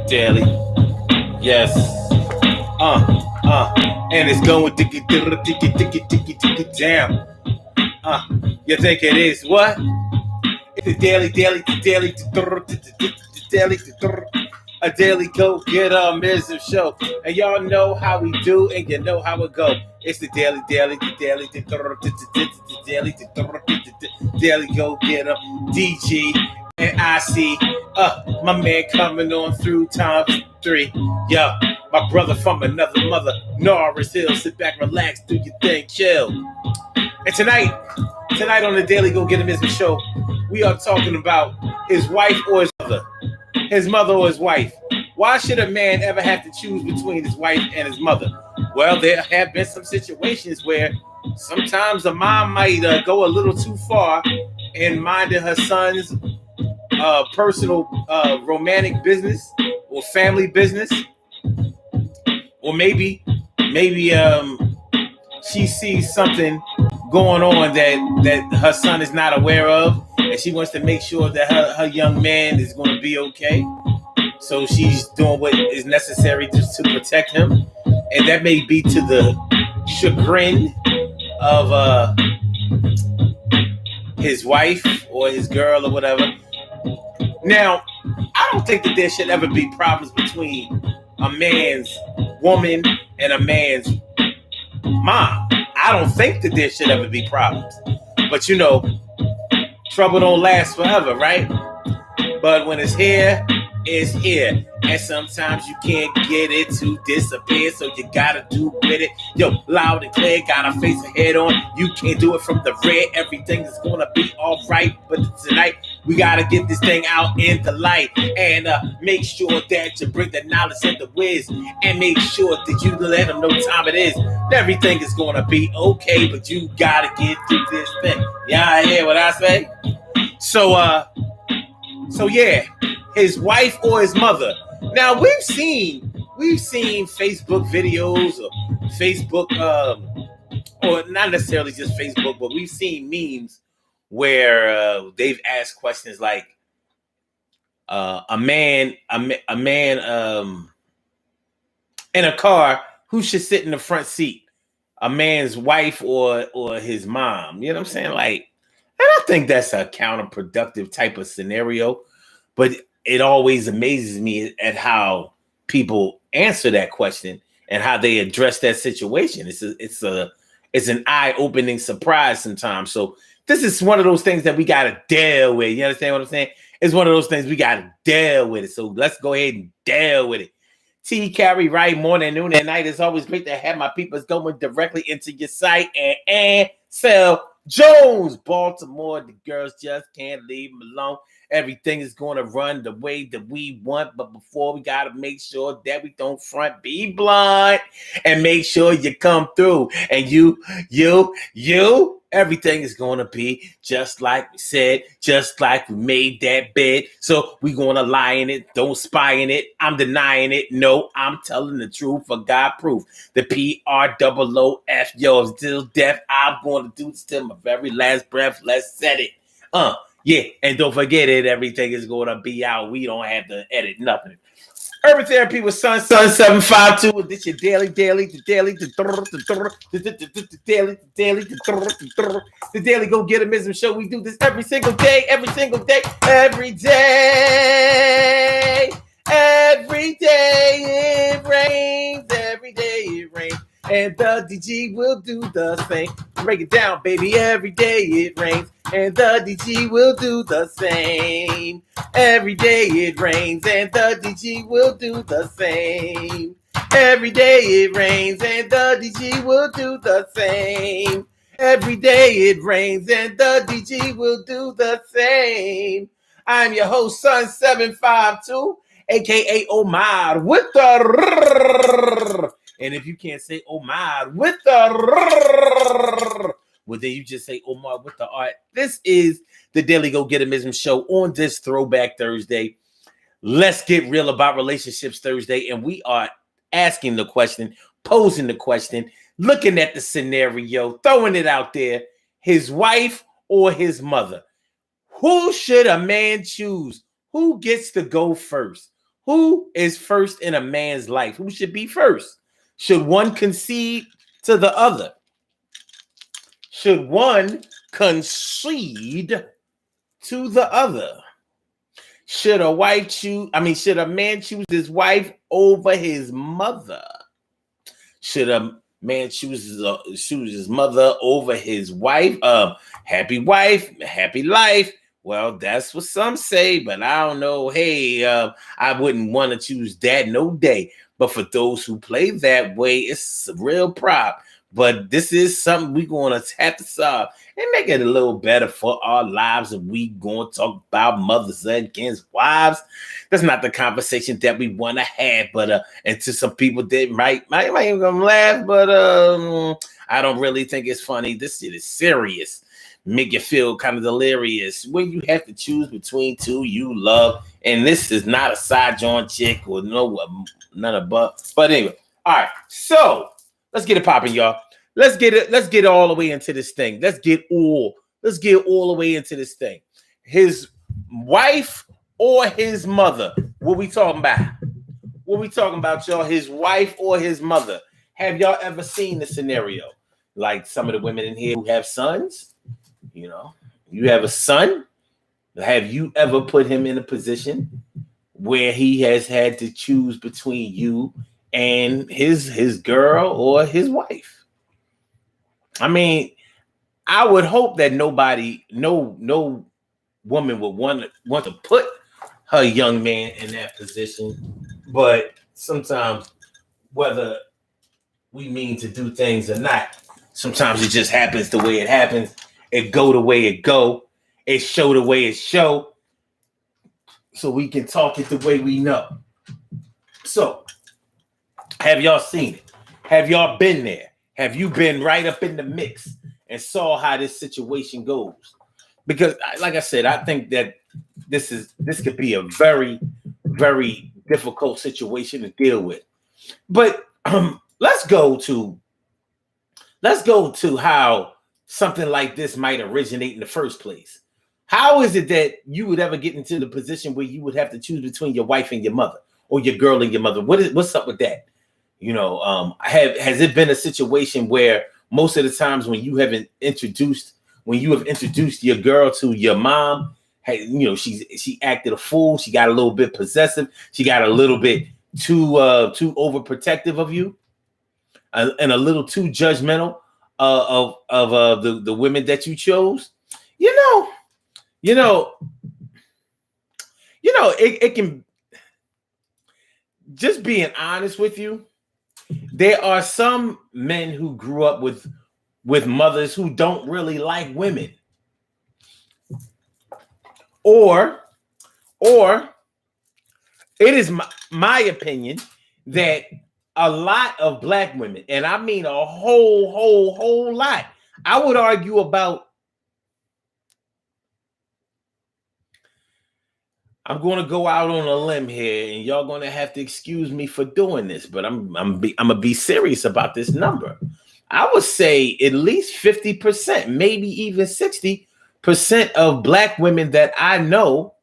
Daily. Yes. And it's going diggy down. You think it is what? It's a daily, a daily go get Mism show. And y'all know how we do, and you know how it go. It's the daily, daily go get DG. And I see my man coming on through times 3. Yo, my brother from another mother, Norris Hill. Sit back, relax, do your thing, chill. And tonight on the Daily Go Get Him Is show, we are talking about his wife or his mother or his wife. Why should a man ever have to choose between his wife and his mother? Well, there have been some situations where sometimes a mom might go a little too far in minding her son's personal romantic business or family business, or maybe she sees something going on that her son is not aware of, and she wants to make sure that her young man is going to be okay. So she's doing what is necessary just to protect him, and that may be to the chagrin of his wife or his girl or whatever. Now, I don't think that there should ever be problems between a man's woman and a man's mom. I don't think that there should ever be problems. But you know, trouble don't last forever, right? But when it's here, it's here. And sometimes you can't get it to disappear, so you gotta do with it. Yo, loud and clear, gotta face it head on. You can't do it from the rear. Everything is gonna be alright. But tonight, we gotta get this thing out in the light. And make sure that you bring the knowledge and the wisdom. And make sure that you let them know what time it is. Everything is gonna be okay, but you gotta get through this thing. Y'all hear what I say? So yeah, his wife or his mother. Now we've seen Facebook videos or Facebook, or not necessarily just Facebook, but we've seen memes where they've asked questions like, a man in a car, who should sit in the front seat? A man's wife or his mom? You know what I'm saying? Like, and I think that's a counterproductive type of scenario, but it always amazes me at how people answer that question and how they address that situation. It's an eye-opening surprise sometimes. So this is one of those things that we gotta deal with. You understand what I'm saying? It's one of those things we gotta deal with it. So let's go ahead and deal with it. T Carry, right, morning, noon, and night. It's always great to have my people going directly into your site. And Sell Jones, Baltimore. The girls just can't leave them alone. Everything is going to run the way that we want, but before we got to make sure that we don't front, be blunt, and make sure you come through. And you, everything is going to be just like we said, just like we made that bed. So we going to lie in it, don't spy in it. I'm denying it. No, I'm telling the truth for God proof. The PROOF, yo, till death, I'm going to do this till my very last breath. Let's set it. Yeah, and don't forget it. Everything is going to be out. We don't have to edit nothing. Urban Therapy with Sun 752. This your daily, the daily go get a show. We do this every single day. It rains. Every day it rains. And the DG will do the same. Break it down, baby. Every day it rains. And the DG will do the same. Every day it rains. And the DG will do the same. Every day it rains. And the DG will do the same. Every day it rains. And the DG will do the same. I'm your host, Sun 752, aka Omar, with the. And if you can't say Omar with the, well, then you just say Omar with the art. This is the Daily Go Get Him show on this Throwback Thursday. Let's get real about relationships Thursday. And we are asking the question, posing the question, looking at the scenario, throwing it out there. His wife or his mother? Who should a man choose? Who gets to go first? Who is first in a man's life? Who should be first? Should one concede to the other? Should one concede to the other? Should a wife choose? Should a man choose his wife over his mother? Should a man choose his mother over his wife? Happy wife, happy life. Well, that's what some say, but I don't know. Hey, I wouldn't want to choose that no day. But for those who play that way, it's a real problem. But this is something we're going to have to solve and make it a little better for our lives. If we going to talk about mothers against wives, that's not the conversation that we want to have. But and to some people that might even gonna laugh, but I don't really think it's funny. This shit is serious. Make you feel kind of delirious when you have to choose between two you love, and this is not a side joint chick or none of but anyway. All right, so let's get it popping, y'all. Let's get all the way into this thing. Let's get all the way into this thing. His wife or his mother? What we talking about? What we talking about, y'all? His wife or his mother? Have y'all ever seen the scenario? Like some of the women in here who have sons, you know, you have a son. Have you ever put him in a position where he has had to choose between you and his girl or his wife? I mean, I would hope that no woman would want to put her young man in that position. But sometimes, whether we mean to do things or not, sometimes it just happens the way it happens. It go the way it go. It show the way it show. So we can talk it the way we know. So, have y'all seen it? Have y'all been there? Have you been right up in the mix and saw how this situation goes? Because, like I said, I think that this could be a very, very difficult situation to deal with. But let's go to how something like this might originate in the first place. How is it that you would ever get into the position where you would have to choose between your wife and your mother, or your girl and your mother? What's up with that? You know, has it been a situation where most of the times when you have introduced your girl to your mom, hey, you know, she acted a fool, she got a little bit possessive, she got a little bit too overprotective of you, and a little too judgmental of the women that you chose? It can, just being honest with you, there are some men who grew up with mothers who don't really like women, or it is my opinion that a lot of black women, and I mean a whole lot, I would argue about, I'm going to go out on a limb here, and y'all going to have to excuse me for doing this, but I'm gonna be serious about this number. I would say at least 50%, maybe even 60% of black women that I know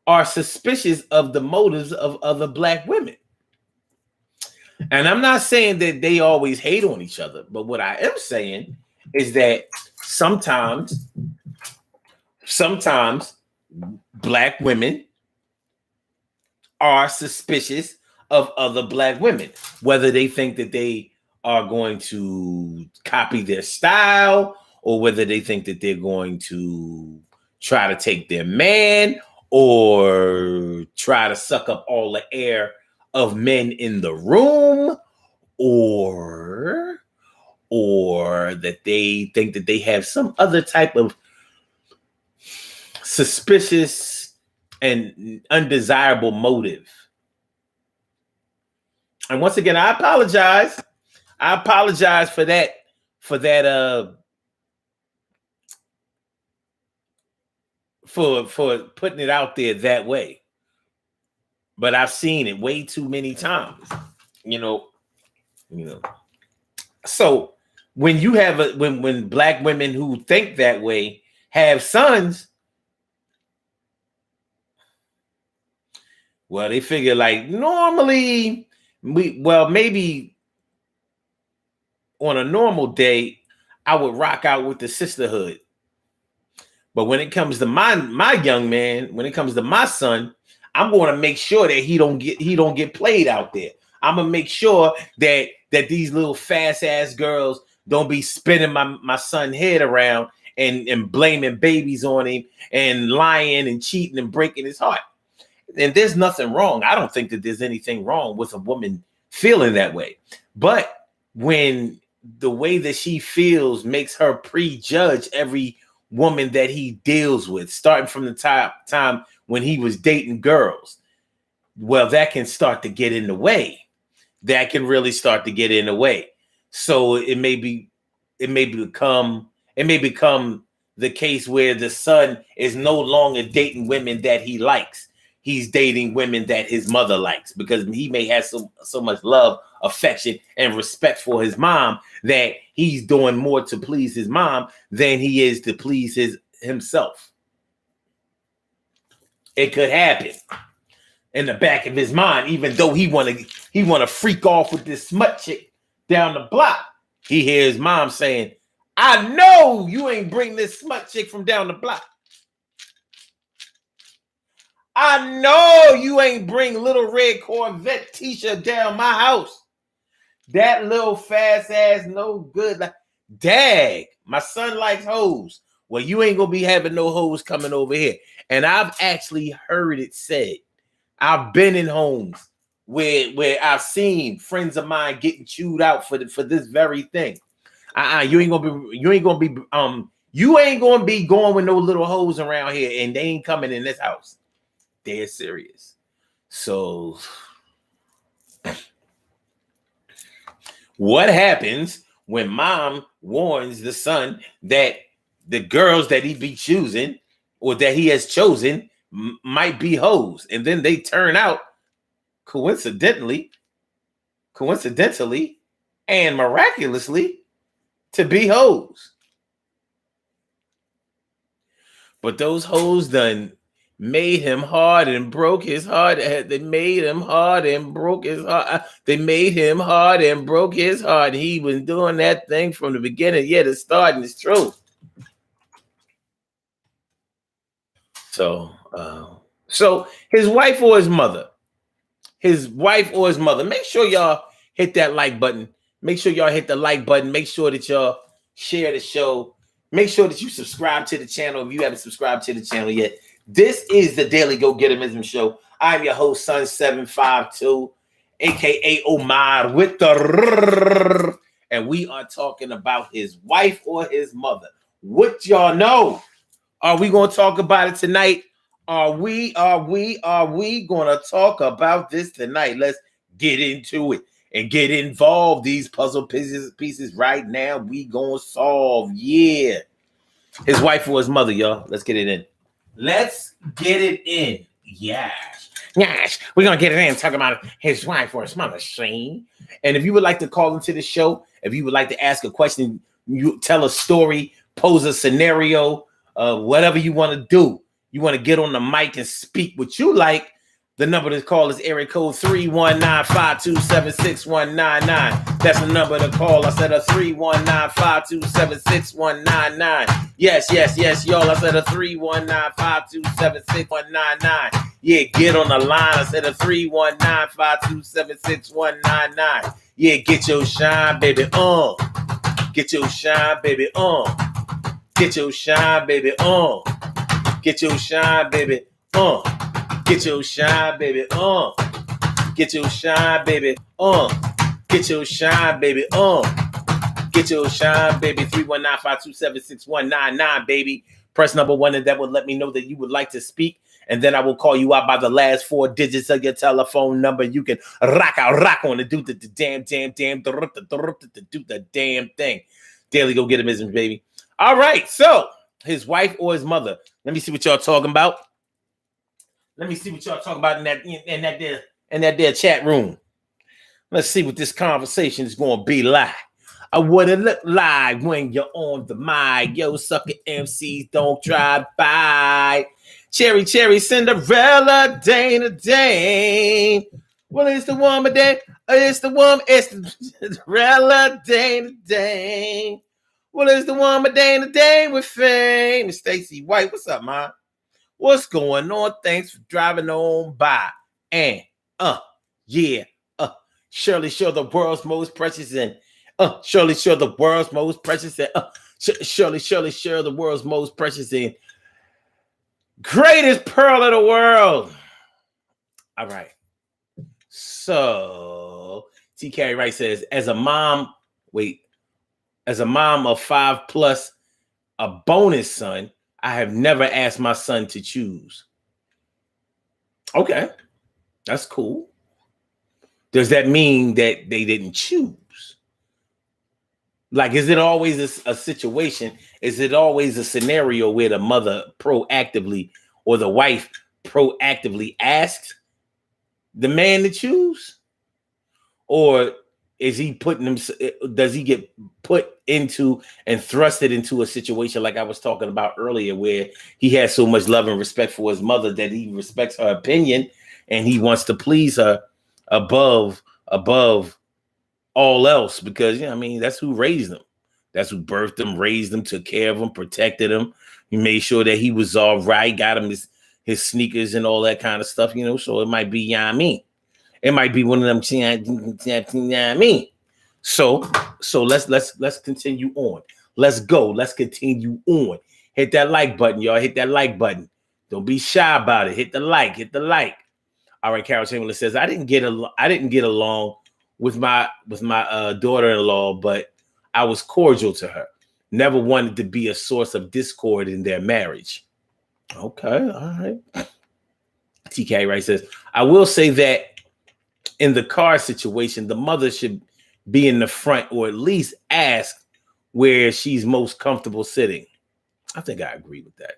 are suspicious of the motives of other black women. And I'm not saying that they always hate on each other, but what I am saying is that sometimes black women are suspicious of other black women, whether they think that they are going to copy their style, or whether they think that they're going to try to take their man, or try to suck up all the air of men in the room, or that they think that they have some other type of suspicious and undesirable motive. And once again, I apologize. I apologize for that for putting it out there that way. But I've seen it way too many times. You know. So when you have when black women who think that way have sons, Well, they figure like normally maybe on a normal day, I would rock out with the sisterhood. But when it comes to my young man, when it comes to my son, I'm going to make sure that he don't get played out there. I'm gonna make sure that these little fast ass girls don't be spinning my son's head around and blaming babies on him and lying and cheating and breaking his heart. And there's nothing wrong. I don't think that there's anything wrong with a woman feeling that way. But when the way that she feels makes her prejudge every woman that he deals with, starting from the time when he was dating girls, well, that can start to get in the way. That can really start to get in the way. So it may become the case where the son is no longer dating women that he likes. He's dating women that his mother likes because he may have so much love, affection, and respect for his mom that he's doing more to please his mom than he is to please himself. It could happen in the back of his mind, even though he wanna freak off with this smut chick down the block. He hears his mom saying, "I know you ain't bring this smut chick from down the block. I know you ain't bring little red Corvette Tisha down my house. That little fast ass no good. Like, dag, my son likes hoes. Well, you ain't gonna be having no hoes coming over here." And I've actually heard it said. I've been in homes where I've seen friends of mine getting chewed out for this very thing. You ain't gonna be going with no little hoes around here, and they ain't coming in this house. They're serious. So what happens when mom warns the son that the girls that he be choosing or that he has chosen might be hoes, and then they turn out coincidentally and miraculously to be hoes? But those hoes done made him hard and broke his heart. They made him hard and broke his heart. They made him hard and broke his heart. He was doing that thing from the beginning. Yeah, the starting is true. So his wife or his mother. Make sure y'all hit that like button. Make sure y'all hit the like button. Make sure that y'all share the show. Make sure that you subscribe to the channel if you haven't subscribed to the channel yet. This is the Daily Go Getimism Show. I'm your host, Sun752, aka Omar with the and we are talking about his wife or his mother. What y'all know? Are we gonna talk about it tonight? Are we gonna talk about this tonight? Let's get into it and get involved. These puzzle pieces right now, we gonna solve. Yeah. His wife or his mother, y'all. Let's get it in. Let's get it in. Yes. We're gonna get it in. Talking about his wife or his mother, Shane. And if you would like to call into the show, if you would like to ask a question, you tell a story, pose a scenario, whatever you want to do. You want to get on the mic and speak what you like. The number to call is area code 319-527-6199. That's the number to call. I said a 319-527-6199. Yes, y'all. I said a 319-527-6199. Yeah, get on the line. I said a 319-527-6199. Yeah, get your shine, baby, on. Get your shine, baby, on. Get your shine, baby, on. Get your shine, baby, on. Get your shine, baby, on. Get your shine, baby, on. Get your shine, baby, on. Get your shine, baby. 319-527-6199, baby. Press number 1, and that will let me know that you would like to speak. And then I will call you out by the last 4 digits of your telephone number. You can rock on and do the damn, do the damn thing. Daily Go Getimism, baby. All right, so his wife or his mother. Let me see what y'all talking about. Let me see what y'all talking about in that there chat room. Let's see what this conversation is going to be like. What it look like when you're on the mic. Yo, sucker MCs, don't try by. Cherry, cherry, Cinderella, Dana, Dane. Well, it's the woman, Dane. It's the woman, it's the Cinderella, Dana, Dane. Well, it's the woman, Dana, Dane with fame. Stacy White, what's up, man? What's going on? Thanks for driving on by. And, yeah, Shirley, sure the world's most precious and, Shirley, sure the world's most precious and, Shirley, sure the world's most precious and greatest pearl of the world. All right. So, T. Carey Wright says, as a mom of 5+ a bonus son, I have never asked my son to choose. Okay, that's cool. Does that mean that they didn't choose? Like, is it always a situation? Is it always a scenario where the mother proactively or the wife proactively asks the man to choose? Or is he does he get put into and thrusted into a situation like I was talking about earlier, where he has so much love and respect for his mother that he respects her opinion and he wants to please her above all else, because, that's who raised him. That's who birthed him, raised him, took care of him, protected him. He made sure that he was all right, got him his sneakers and all that kind of stuff, so it might be, it might be one of them, So let's continue on. Let's go. Let's continue on. Hit that like button, y'all. Hit that like button. Don't be shy about it. Hit the like. Hit the like. All right, Carol Chamberlain says, I didn't get along with my daughter-in-law, but I was cordial to her. Never wanted to be a source of discord in their marriage. Okay, all right. TK Wright says, I will say that in the car situation, the mother should be in the front, or at least ask where she's most comfortable sitting. I think I agree with that.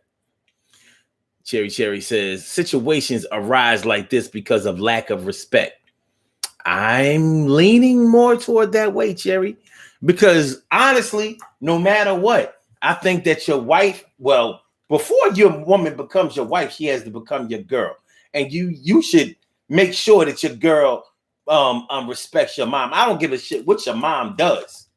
Cherry says, situations arise like this because of lack of respect. I'm leaning more toward that way, Cherry, because honestly, no matter what, I think that your wife, well, before your woman becomes your wife, she has to become your girl. And you should make sure that your girl respects your mom. I don't give a shit what your mom does.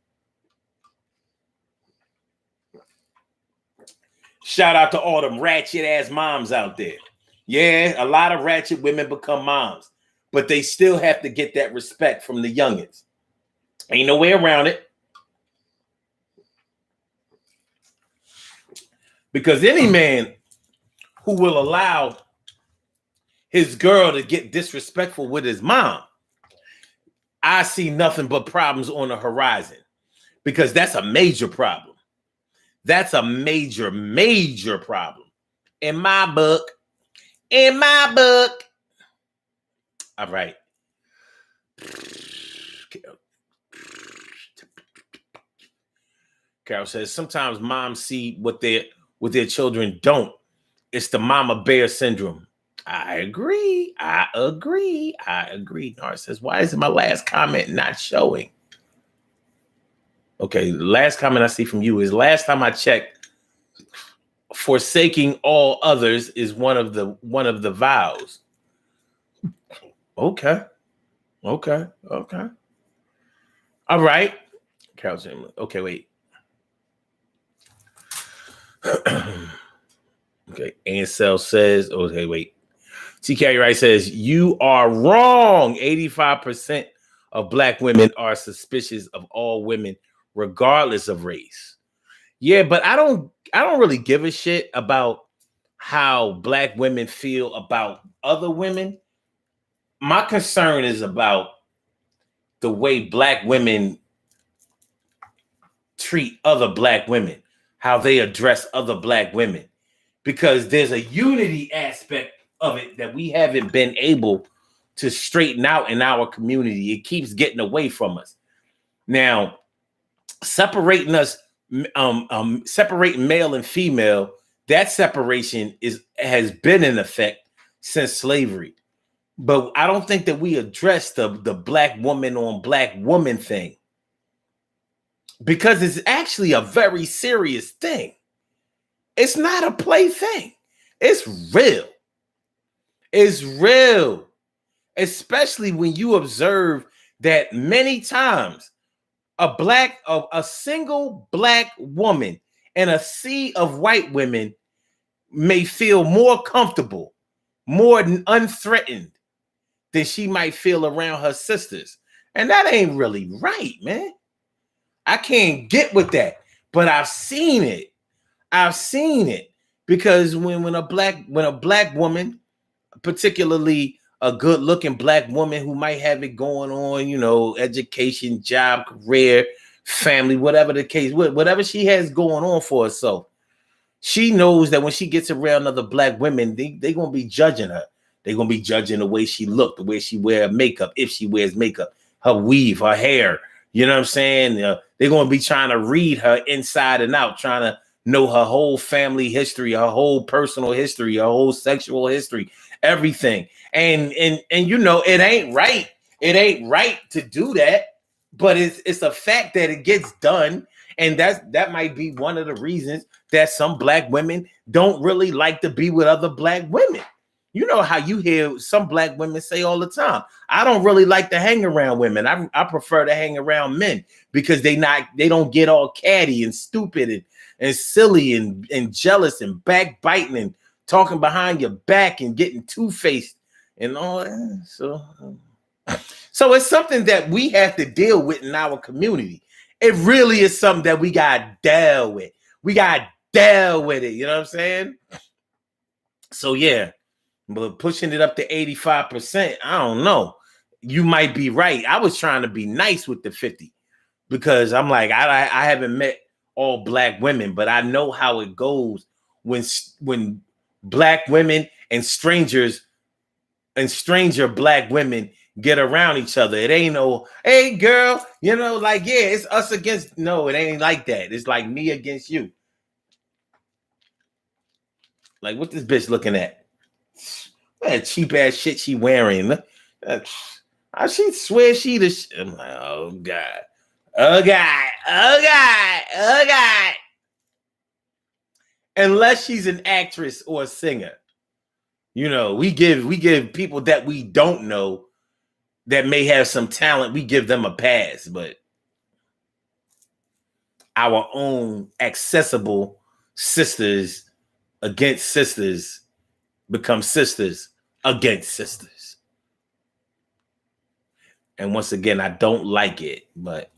Shout out to all them ratchet ass moms out there. Yeah, a lot of ratchet women become moms, but they still have to get that respect from the youngins. Ain't no way around it. Because any man who will allow his girl to get disrespectful with his mom, I see nothing but problems on the horizon, because that's a major problem. That's a major, major problem in my book. In my book. All right. Carol says, sometimes moms see what their children don't. It's the mama bear syndrome. I agree. Nara says, why is my last comment not showing? Okay, the last comment I see from you is, last time I checked, forsaking all others is one of the vows. Okay. All right. Carol Jim. Okay, wait. Okay, Ansel says, okay, wait. T. Carey Wright says, you are wrong. 85% of Black women are suspicious of all women, regardless of race. Yeah, but I don't really give a shit about how Black women feel about other women. My concern is about the way Black women treat other Black women, how they address other Black women, because there's a unity aspect of it that we haven't been able to straighten out in our community. It keeps getting away from us. Now, separating male and female, that separation has been in effect since slavery. But I don't think that we address the Black woman on Black woman thing, because it's actually a very serious thing. It's not a play thing. It's real. It's real. Especially when you observe that many times a single black woman in a sea of white women may feel more comfortable, more unthreatened than she might feel around her sisters. And that ain't really right, man. I can't get with that. But I've seen it. I've seen it. Because when a black woman, particularly a good-looking black woman who might have it going on, you know, education, job, career, family, whatever the case, whatever she has going on for herself, she knows that when she gets around other black women, they're going to be judging her. They're going to be judging the way she look, the way she wear makeup, if she wears makeup, her weave, her hair. You know what I'm saying? They're going to be trying to read her inside and out, trying to know her whole family history, her whole personal history, her whole sexual history, everything. And you know, it ain't right. It ain't right to do that, but it's a fact that it gets done. And that might be one of the reasons that some black women don't really like to be with other black women. You know how you hear some black women say all the time, I don't really like to hang around women. I prefer to hang around men because they don't get all catty and stupid and silly and jealous and backbiting and talking behind your back and getting two-faced and all that. So it's something that we have to deal with in our community. It really is something that we got to deal with. We got to deal with it. You know what I'm saying? So, yeah. But pushing it up to 85%, I don't know. You might be right. I was trying to be nice with the 50 because I'm like, I haven't met all black women, but I know how it goes when black women and stranger black women get around each other. It ain't no, hey girl, you know, like, yeah, it's us against, no, it ain't like that. It's like me against you. Like, what this bitch looking at? That cheap ass shit she wearing. She swears she the I'm like, oh God. Oh God. Oh God. Oh God. Unless she's an actress or a singer. You know, we give people that we don't know that may have some talent, we give them a pass, but our own accessible sisters against sisters become sisters against sisters. And once again, I don't like it, but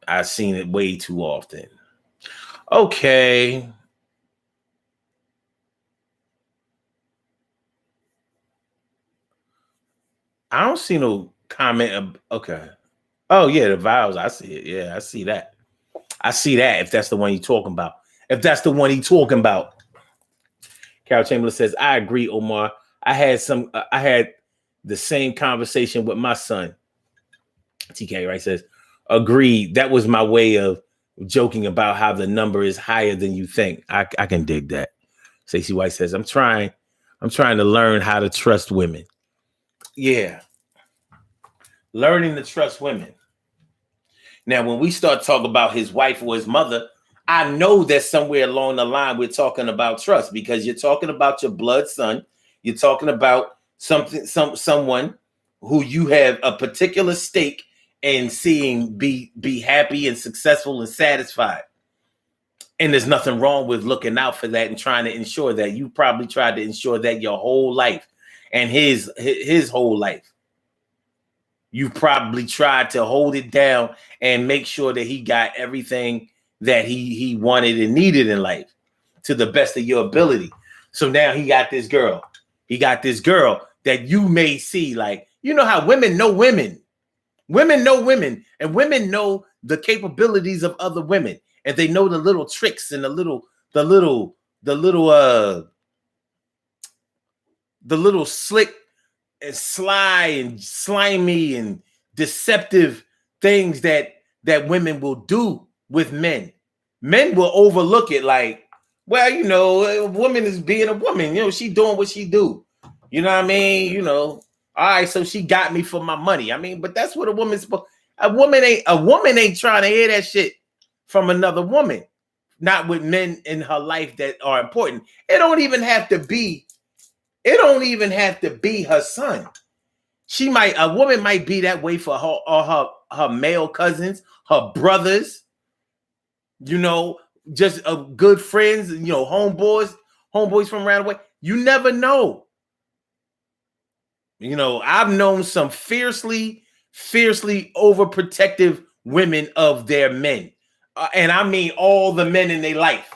I've seen it way too often. Okay. I don't see no comment. Okay. Oh, yeah, the vows. I see it. Yeah, I see that. I see that if that's the one you're talking about. If that's the one he's talking about. Carol Chamberlain says, I agree, Omar. I had the same conversation with my son. TK, right, says, agreed. That was my way of joking about how the number is higher than you think. I can dig that. Stacey White says, I'm trying to learn how to trust women. Yeah. Learning to trust women. Now, when we start talking about his wife or his mother, I know that somewhere along the line we're talking about trust because you're talking about your blood son. You're talking about someone who you have a particular stake in seeing be happy and successful and satisfied. And there's nothing wrong with looking out for that and trying to ensure that. You probably tried to ensure that your whole life and his whole life. You probably tried to hold it down and make sure that he got everything that he wanted and needed in life to the best of your ability. So now he got this girl. He got this girl that you may see, like, you know how women know women. Women know women, and women know the capabilities of other women, and they know the little tricks and the little slick and sly and slimy and deceptive things that women will do with men. Men will overlook it like, well, you know, a woman is being a woman. You know, she doing what she do. You know what I mean? You know, all right, so she got me for my money. I mean, but that's what a woman's supposed. A woman ain't trying to hear that shit from another woman. not with men in her life that are important. It don't even have to be her son. A woman might be that way for her or her male cousins, her brothers, just good friends, homeboys from around the way. You never know. I've known some fiercely overprotective women of their men. And I mean all the men in their life.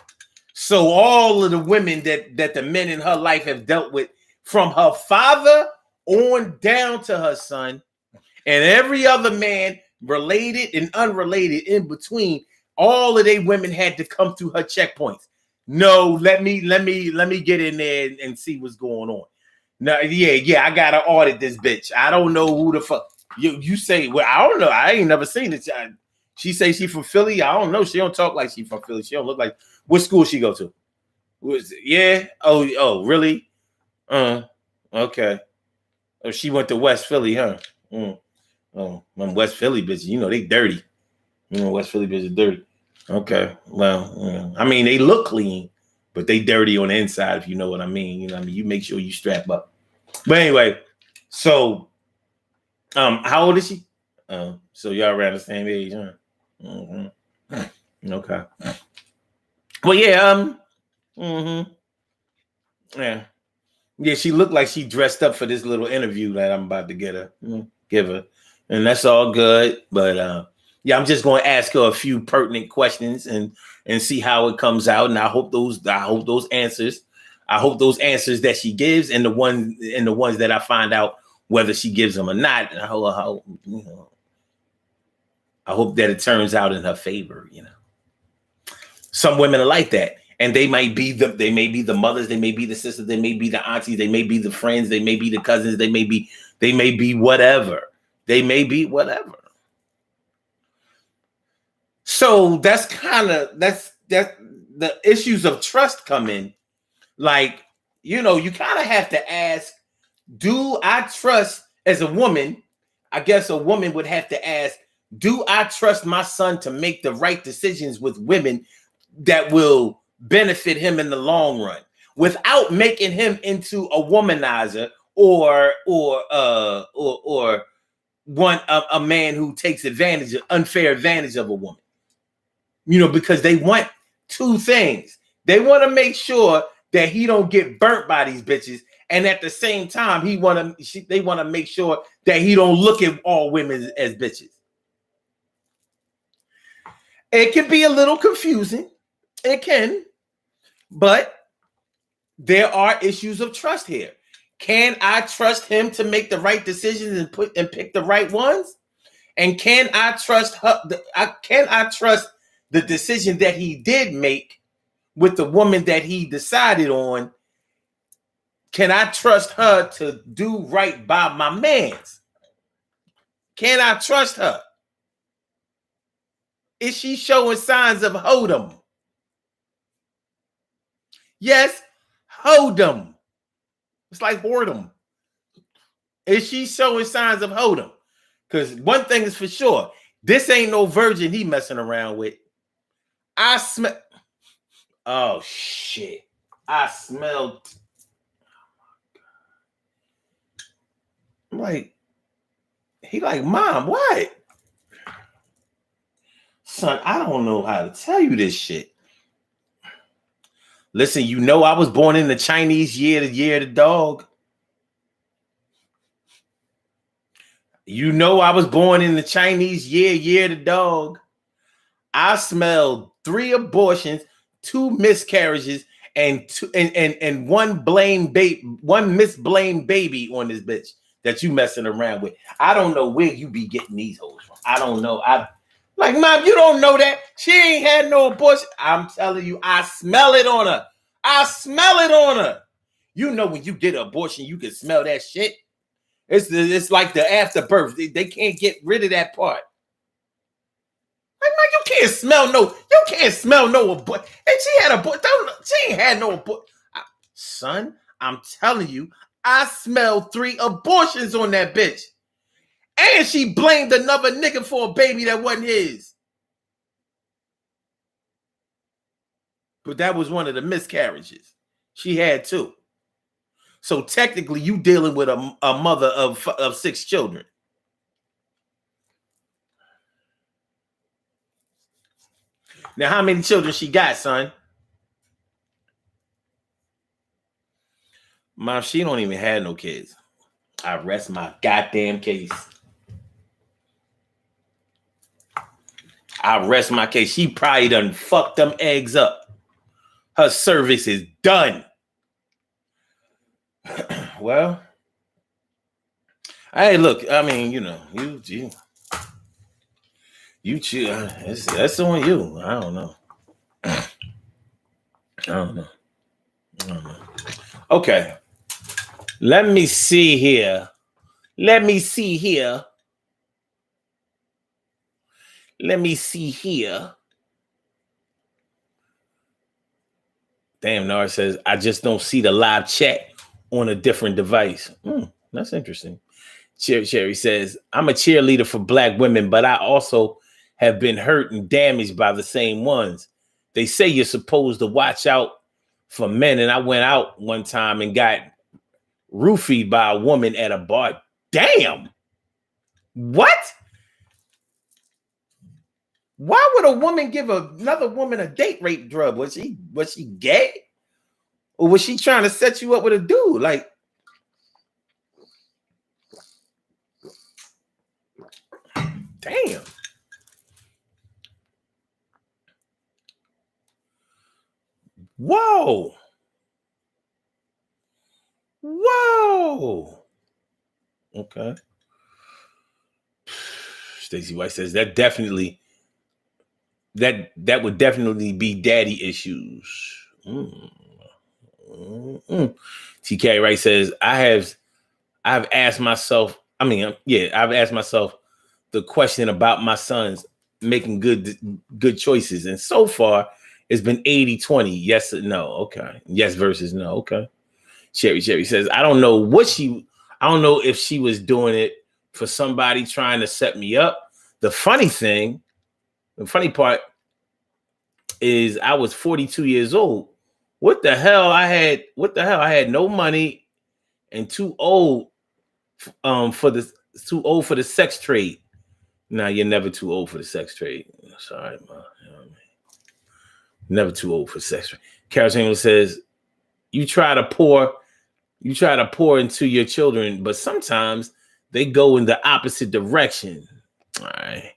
So all of the women that the men in her life have dealt with, from her father on down to her son, and every other man, related and unrelated in between, all of they women had to come through her checkpoints. No, let me get in there and see what's going on. No, yeah, I gotta audit this bitch. I don't know who the fuck you say. Well, I don't know. I ain't never seen it. She say she from Philly. I don't know. She don't talk like she from Philly. She don't look like. What school she go to? Yeah. Oh, really? Okay. Oh, she went to West Philly, huh? Oh, them West Philly bitches. They dirty. West Philly bitches dirty. Okay. Well, I mean, they look clean, but they dirty on the inside, if you know what I mean. You make sure you strap up. But anyway, so how old is she? So y'all around the same age, huh? Mm-hmm. Okay. Well, yeah, yeah, she looked like she dressed up for this little interview that I'm about to give her. And that's all good. But yeah, I'm just going to ask her a few pertinent questions and see how it comes out. And I hope those answers that she gives, and the ones that I find out whether she gives them or not. And I hope that it turns out in her favor. Some women are like that, and they may be the mothers, they may be the sisters, they may be the aunties, they may be the friends, they may be the cousins, they may be whatever. They may be whatever. So that's the issues of trust come in. Like, you kind of have to ask, do I trust, as a woman? I guess a woman would have to ask, do I trust my son to make the right decisions with women that will benefit him in the long run, without making him into a womanizer or a man who takes unfair advantage of a woman? Because they want two things. They want to make sure that he don't get burnt by these bitches, and at the same time, they want to make sure that he don't look at all women as bitches. It can be a little confusing. It can, but there are issues of trust here. Can I trust him to make the right decisions and pick the right ones? And can I trust her? Can I trust the decision that he did make with the woman that he decided on? Can I trust her to do right by my mans? Can I trust her? Is she showing signs of hoedom? Yes, hoedom. It's like whoredom. Is she showing signs of hoedom? Because one thing is for sure, this ain't no virgin he messing around with. I smell. Oh shit! I smelled. I'm like, he like, Mom, what? Son, I don't know how to tell you this shit. Listen, I was born in the Chinese year, the year of the dog. I was born in the Chinese year of the dog. I smelled 3 abortions, 2 miscarriages, and one misblamed baby on this bitch that you messing around with. I don't know where you be getting these hoes from. I don't know. Like, Mom, you don't know that. She ain't had no abortion. I'm telling you, I smell it on her. I smell it on her. When you get an abortion, you can smell that shit. It's like the afterbirth. They can't get rid of that part. Like, man, you can't smell no abortion. And she had she ain't had no abortion. Son, I'm telling you, I smelled 3 abortions on that bitch. And she blamed another nigga for a baby that wasn't his. But that was one of the miscarriages. She had two. So technically, you dealing with a mother of 6 children. Now, how many children she got, son? Mom, she don't even have no kids. I rest my goddamn case. I rest my case. She probably done fucked them eggs up. Her service is done. Well, hey, look, I mean, you know, you choose. That's on you. I don't know. Okay. Let me see here. Damn, Nara says, I just don't see the live chat on a different device. That's interesting. Cherry says, I'm a cheerleader for Black women, but I also have been hurt and damaged by the same ones. They say you're supposed to watch out for men, and I went out one time and got roofied by a woman at a bar. Damn! What? Why would a woman give another woman a date rape drug? Was she gay? Or was she trying to set you up with a dude? Like, damn. Whoa. Okay. Stacey White says that would definitely be daddy issues. TK Wright says, I've asked myself the question about my sons making good choices. And so far, it's been 80-20. Yes or no. Okay. Yes versus no. Okay. Cherry says, I don't know if she was doing it for somebody trying to set me up. The funny part is I was 42 years old. What the hell? I had no money and too old for the sex trade. Nah, you're never too old for the sex trade. Sorry, ma. You know what I mean? Never too old for sex trade. Carol Samuel says, you try to pour into your children, but sometimes they go in the opposite direction. All right.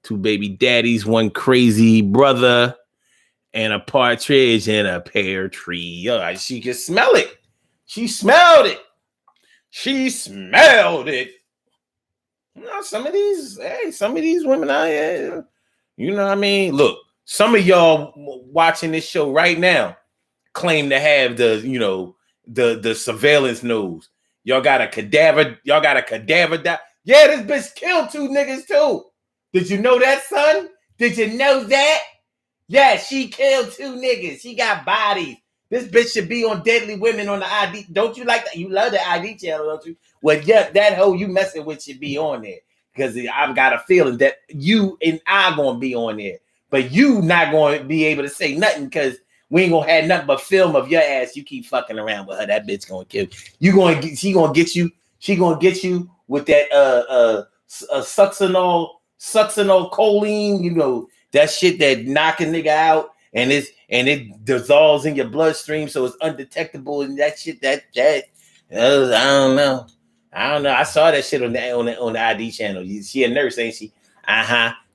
2 baby daddies, 1 crazy brother, and a partridge in a pear tree. All right, she can smell it. She smelled it. You know, some of these women out here, you know what I mean? Look, some of y'all watching this show right now claim to have the surveillance news. Y'all got a cadaver. Yeah, this bitch killed 2 niggas too. Did you know that, son? Did you know that? Yeah, she killed 2 niggas. She got bodies. This bitch should be on Deadly Women on the ID. Don't you like that? You love the ID channel, don't you? Well, yeah, that hoe you messing with should be on there. Because I've got a feeling that you and I going to be on there. But you not going to be able to say nothing because we ain't going to have nothing but film of your ass. You keep fucking around with her. That bitch going to kill you. She going to get you with that succinol choline, you know, that shit that knock a nigga out and it dissolves in your bloodstream so it's undetectable and that shit I don't know. I saw that shit on the ID channel. She a nurse, ain't she?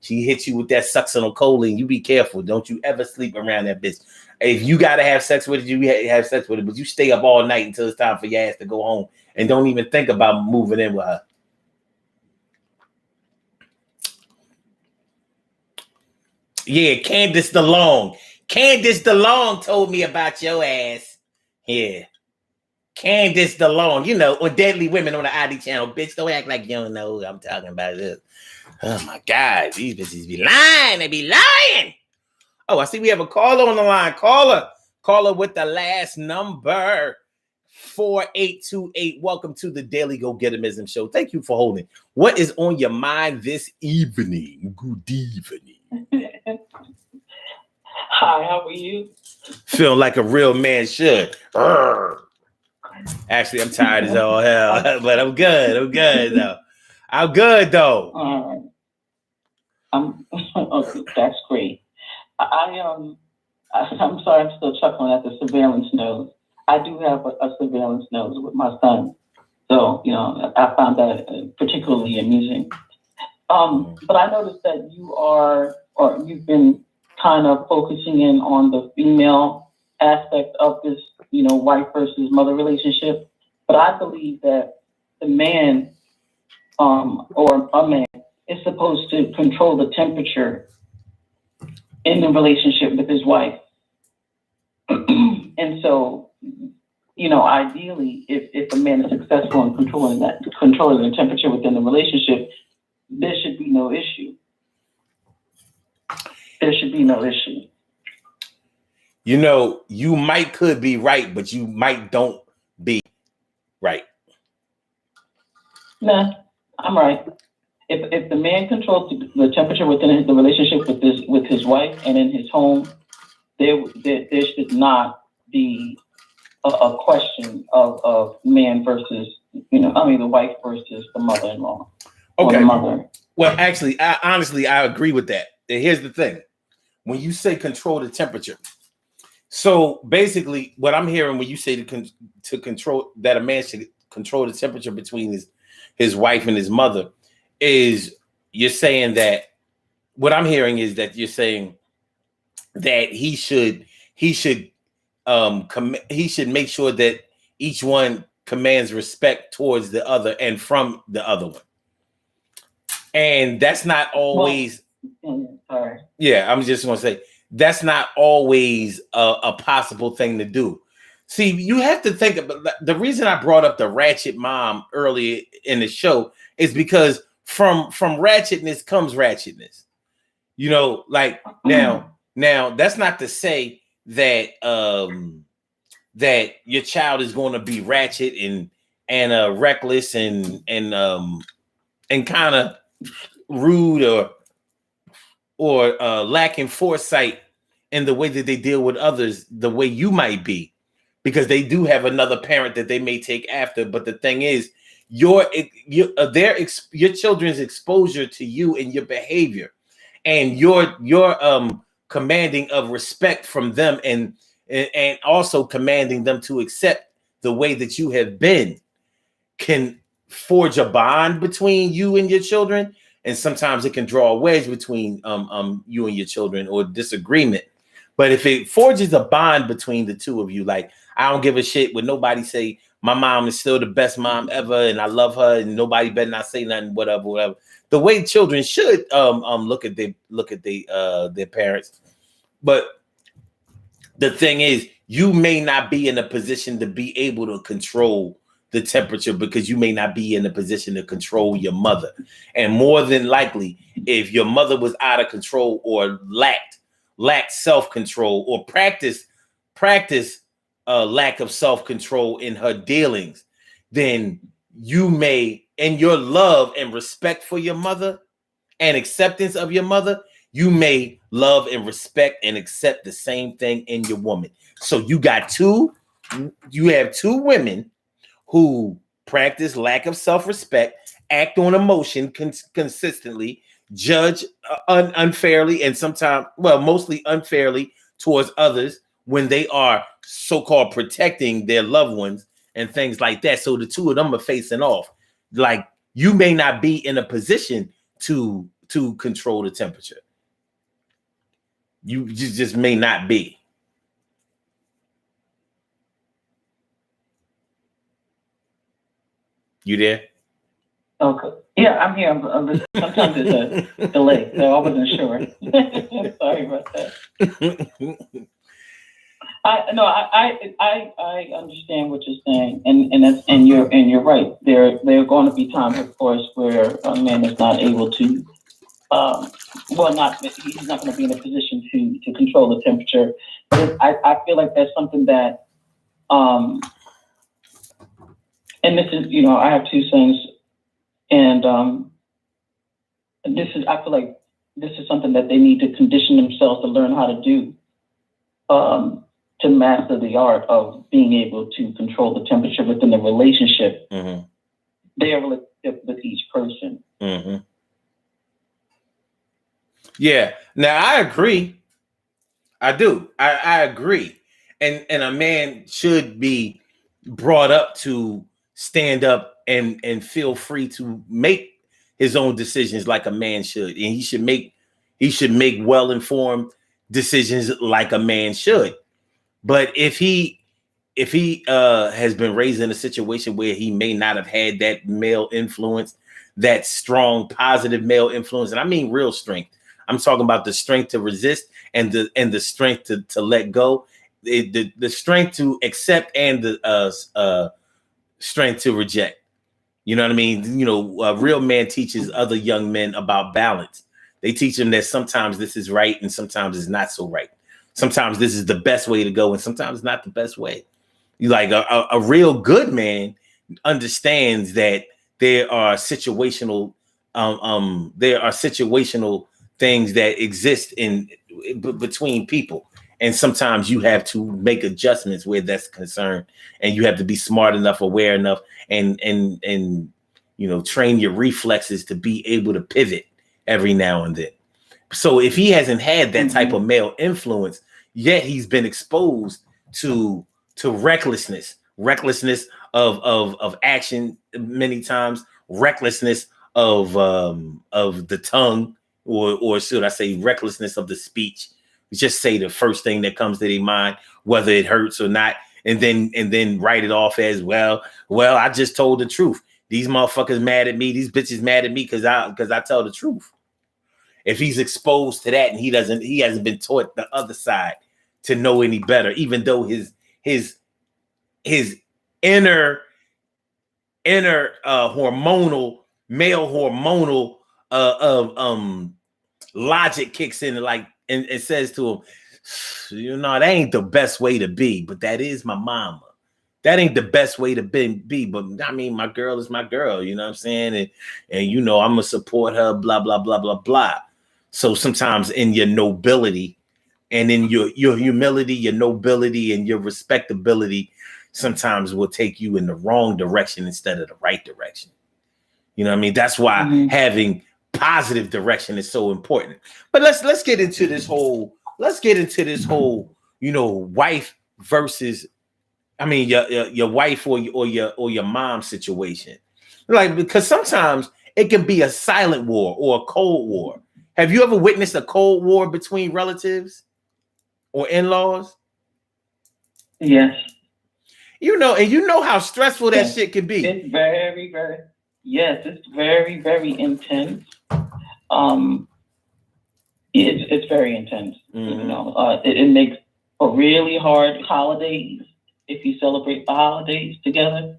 She hit you with that succinol choline. You be careful. Don't you ever sleep around that bitch. If you gotta have sex with it, you have sex with it, but you stay up all night until it's time for your ass to go home and don't even think about moving in with her. Yeah, Candace DeLong. Candace DeLong told me about your ass. Yeah. Candace DeLong, you know, on Deadly Women on the ID channel. Bitch, don't act like you don't know who I'm talking about. This. Oh my God, these bitches be lying. They be lying. Oh, I see we have a caller on the line. Caller with the last number 4828. Welcome to the Daily Go Getimism Show. Thank you for holding. What is on your mind this evening? Good evening. Hi, how are you? Feeling like a real man should. Actually, I'm tired as all hell, but I'm good. I'm good though. I'm good though. All right. Okay, that's great. I'm sorry, I'm still chuckling at the surveillance nose. I do have a surveillance nose with my son, so I found that particularly amusing. But I noticed that you've been kind of focusing in on the female aspect of this, wife versus mother relationship. But I believe that the man, or a man, is supposed to control the temperature in the relationship with his wife. And so, ideally, if a man is successful in controlling the temperature within the relationship, there should be no issue. There should be no issue. You could be right, but you might don't be right. Nah, I'm right. If the man controls the temperature within the relationship with his wife and in his home, there should not be a question of man versus the wife versus the mother-in-law. Okay. Or the mother. Well, actually, I agree with that. And here's the thing: when you say control the temperature, so basically, what I'm hearing when you say to control that a man should control the temperature between his wife and his mother, is you're saying that what I'm hearing is that you're saying that he should make sure that each one commands respect towards the other and from the other one. And that's not always. Sorry. Yeah, I'm just going to say that's not always a possible thing to do. See, you have to think about the reason I brought up the ratchet mom earlier in the show is because from ratchetness comes ratchetness. Like now that's not to say that that your child is going to be ratchet and reckless and kind of rude or lacking foresight in the way that they deal with others, the way you might be, because they do have another parent that they may take after. But the thing is, your children's exposure to you and your behavior and your commanding of respect from them and also commanding them to accept the way that you have been can forge a bond between you and your children. And sometimes it can draw a wedge between you and your children or disagreement. But if it forges a bond between the two of you, like, I don't give a shit what nobody say, my mom is still the best mom ever and I love her and nobody better not say nothing, whatever. The way children should look at their parents. But the thing is, you may not be in a position to be able to control the temperature because you may not be in a position to control your mother. And more than likely, if your mother was out of control or lacked self-control or practice lack of self-control in her dealings, then you may, in your love and respect for your mother and acceptance of your mother, you may love and respect and accept the same thing in your woman. So you have two women who practice lack of self-respect, act on emotion consistently, judge unfairly, and sometimes, mostly unfairly towards others when they are so-called protecting their loved ones and things like that. So the two of them are facing off. Like, you may not be in a position to control the temperature. You just may not be. You there? Okay. Yeah, I'm here. Sometimes it's a delay, so I wasn't sure. Sorry about that. I understand what you're saying, and you're right. There are going to be times, of course, where a man is not able to, he's not going to be in a position to control the temperature. But I feel like that's something that, and this is, I have two sons, and I feel like this is something that they need to condition themselves to learn how to do. to master the art of being able to control the temperature within the relationship, their relationship with each person. Yeah. Now I agree. I do. I agree. And a man should be brought up to stand up and feel free to make his own decisions like a man should. And he should make well-informed decisions like a man should. But if he has been raised in a situation where he may not have had that male influence, that strong positive male influence, and I mean real strength. I'm talking about the strength to resist and the strength to let go, the strength to accept and the strength to reject. You know what I mean? You know, a real man teaches other young men about balance. They teach them that sometimes this is right and sometimes it's not so right. Sometimes this is the best way to go and sometimes not the best way. Like a real good man understands that there are situational things that exist in between people, and sometimes you have to make adjustments where that's concerned, and you have to be smart enough, aware enough, and you know, train your reflexes to be able to pivot every now and then. So if he hasn't had that type of male influence, yet he's been exposed to recklessness of action many times, recklessness of the tongue, or should I say recklessness of the speech. Just say the first thing that comes to their mind, whether it hurts or not, and then write it off as well, I just told the truth. These motherfuckers mad at me, these bitches mad at me because I tell the truth. If he's exposed to that and he hasn't been taught the other side to know any better, even though his inner hormonal male hormonal logic kicks in and says to him, you know, that ain't the best way to be, but that is my mama. That ain't the best way to be, but I mean, my girl is my girl, you know what I'm saying? And you know, I'm gonna support her, blah, blah, blah, blah, blah. So sometimes in your nobility and in your humility, your nobility and your respectability, sometimes will take you in the wrong direction instead of the right direction. You know what I mean? That's why having positive direction is so important. But let's get into this whole, you know, wife versus, I mean, your wife or your mom situation. Like, because sometimes it can be a silent war or a cold war. Have you ever witnessed a cold war between relatives or in-laws? Yes. You know, and you know how stressful that shit can be. It's very, very, yes, it's very, very intense. It's very intense. You know, it makes for really hard holidays if you celebrate the holidays together.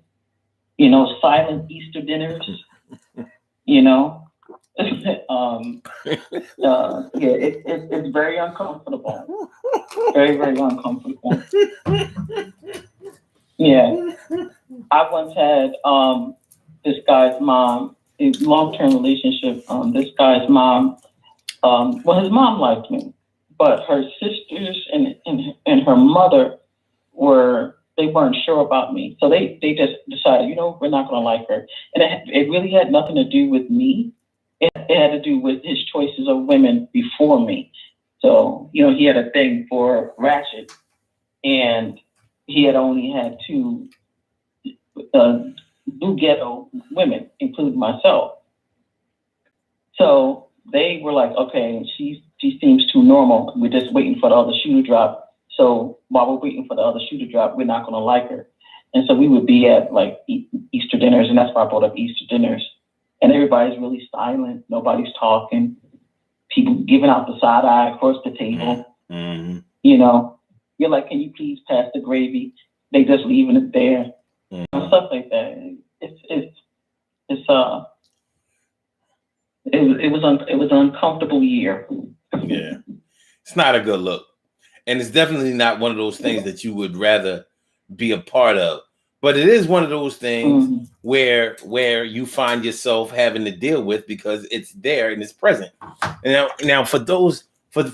You know, silent Easter dinners. You know. It's very uncomfortable. Very, very uncomfortable. Yeah. I once had this guy's mom, a long-term relationship. This guy's mom, well, his mom liked me, but her sisters and her mother they weren't sure about me. So they just decided, you know, we're not going to like her. And it really had nothing to do with me. It had to do with his choices of women before me. So, you know, he had a thing for Ratchet, and he had only had two blue ghetto women, including myself. So they were like, okay, she seems too normal. We're just waiting for the other shoe to drop. So while we're waiting for the other shoe to drop, we're not going to like her. And so we would be at like Easter dinners, and that's why I brought up Easter dinners. And everybody's really silent. Nobody's talking. People giving out the side eye across the table. Mm-hmm. You know, you're like, can you please pass the gravy? They just leaving it there. Mm-hmm. Stuff like that. It was an uncomfortable year. Yeah, it's not a good look, and it's definitely not one of those things that you would rather be a part of. But it is one of those things where you find yourself having to deal with because it's there and it's present. And now for those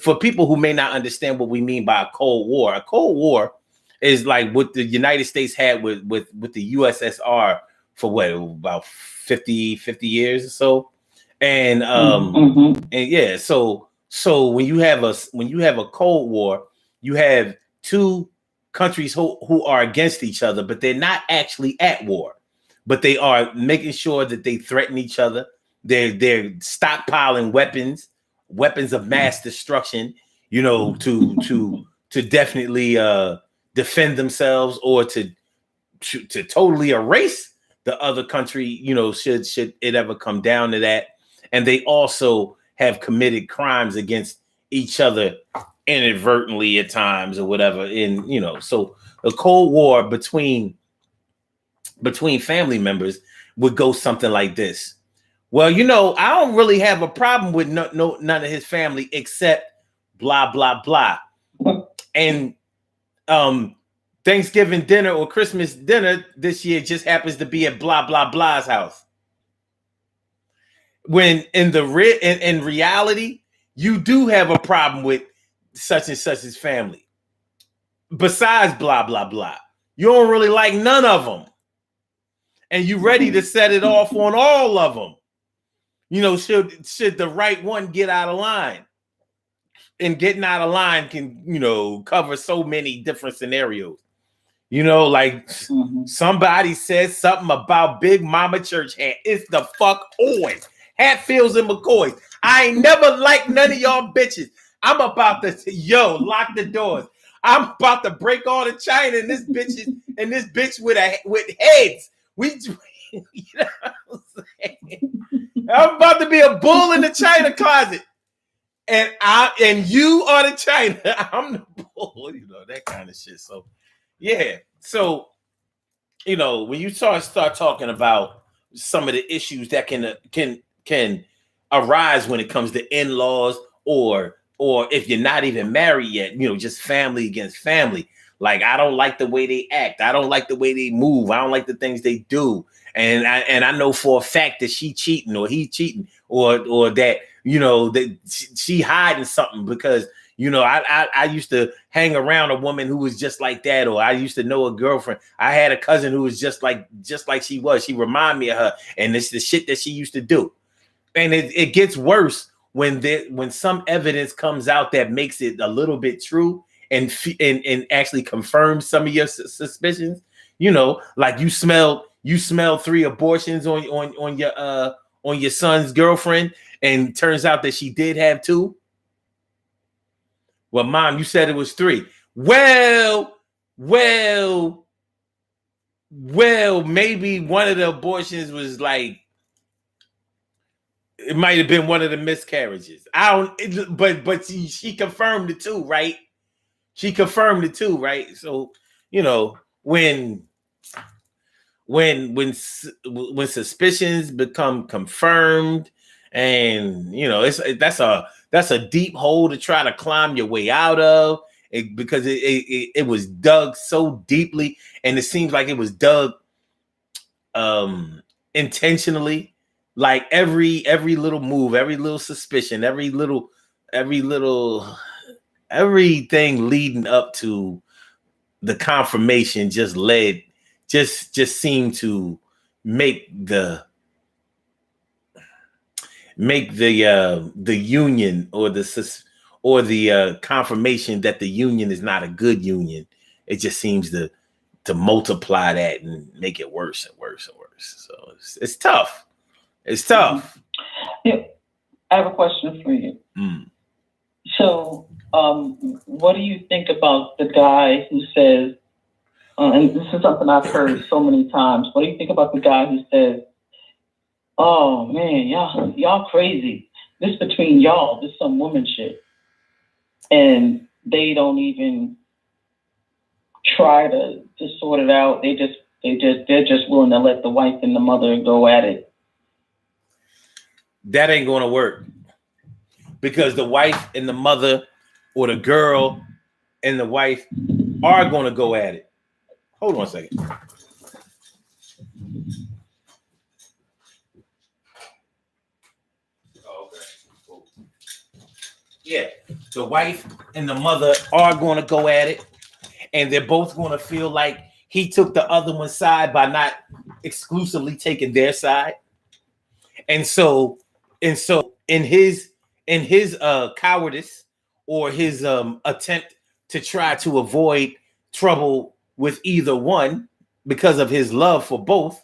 for people who may not understand what we mean by a Cold War is like what the United States had with the USSR for what, about 50 years or so. And and yeah, so when you have a Cold War, you have two countries who are against each other, but they're not actually at war, but they are making sure that they threaten each other. They're stockpiling weapons of mass destruction, to definitely defend themselves, or to totally erase the other country, should it ever come down to that. And they also have committed crimes against each other inadvertently at times or whatever. And so the Cold War between family members would go something like this. Well, I don't really have a problem with none of his family except blah blah blah. And Thanksgiving dinner or Christmas dinner this year just happens to be at blah blah blah's house. When in reality, you do have a problem with such and such's family. Besides blah blah blah, you don't really like none of them, and you ready to set it off on all of them. Should the right one get out of line? And getting out of line can cover so many different scenarios. Like somebody says something about Big Mama Church hat. It's the fuck on. Hatfields and McCoys. I ain't never liked none of y'all bitches. I'm about to lock the doors. I'm about to break all the china and this bitch with heads. I'm about to be a bull in the china closet. And you are the china. I'm the bull. That kind of shit. So yeah. So, when you start talking about some of the issues that can arise when it comes to in-laws, or if you're not even married yet, just family against family. Like, I don't like the way they act. I don't like the way they move. I don't like the things they do. And I know for a fact that she cheating or he cheating or that, that she hiding something because, I used to hang around a woman who was just like that, or I used to know a girlfriend. I had a cousin who was just like she was. She reminded me of her, and it's the shit that she used to do. And it gets worse when some evidence comes out that makes it a little bit true and actually confirms some of your suspicions. Like you smell 3 abortions on your son's girlfriend, and turns out that she did have 2. Well, Mom, you said it was 3. Well, maybe one of the abortions was like, it might have been one of the miscarriages. But she confirmed it too, right? She confirmed it too, right? So, when suspicions become confirmed, and that's a deep hole to try to climb your way out of, because it was dug so deeply, and it seems like it was dug intentionally. Like every little move, every little suspicion, everything leading up to the confirmation just seemed to make the union, or the confirmation that the union is not a good union. It just seems to multiply that and make it worse and worse and worse. So it's tough. It's tough. Yeah, I have a question for you. So, what do you think about the guy who says, and this is something I've heard so many times, what do you think about the guy who says, oh man, y'all crazy. This between y'all, this some woman shit. And they don't even try to sort it out. They're just willing to let the wife and the mother go at it. That ain't going to work, because the wife and the mother, or the girl and the wife, are going to go at it. Hold on a second. Oh, okay. Cool. Yeah. the wife and the mother are going to go at it, and they're both going to feel like he took the other one's side by not exclusively taking their side. And so in his cowardice or his attempt to try to avoid trouble with either one because of his love for both,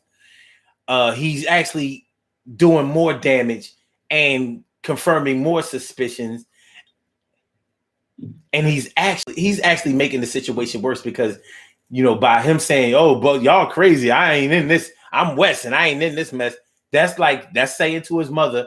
he's actually doing more damage and confirming more suspicions. And he's actually making the situation worse because, by him saying, "Oh, but y'all crazy. I ain't in this. I'm West and I ain't in this mess." That's saying to his mother,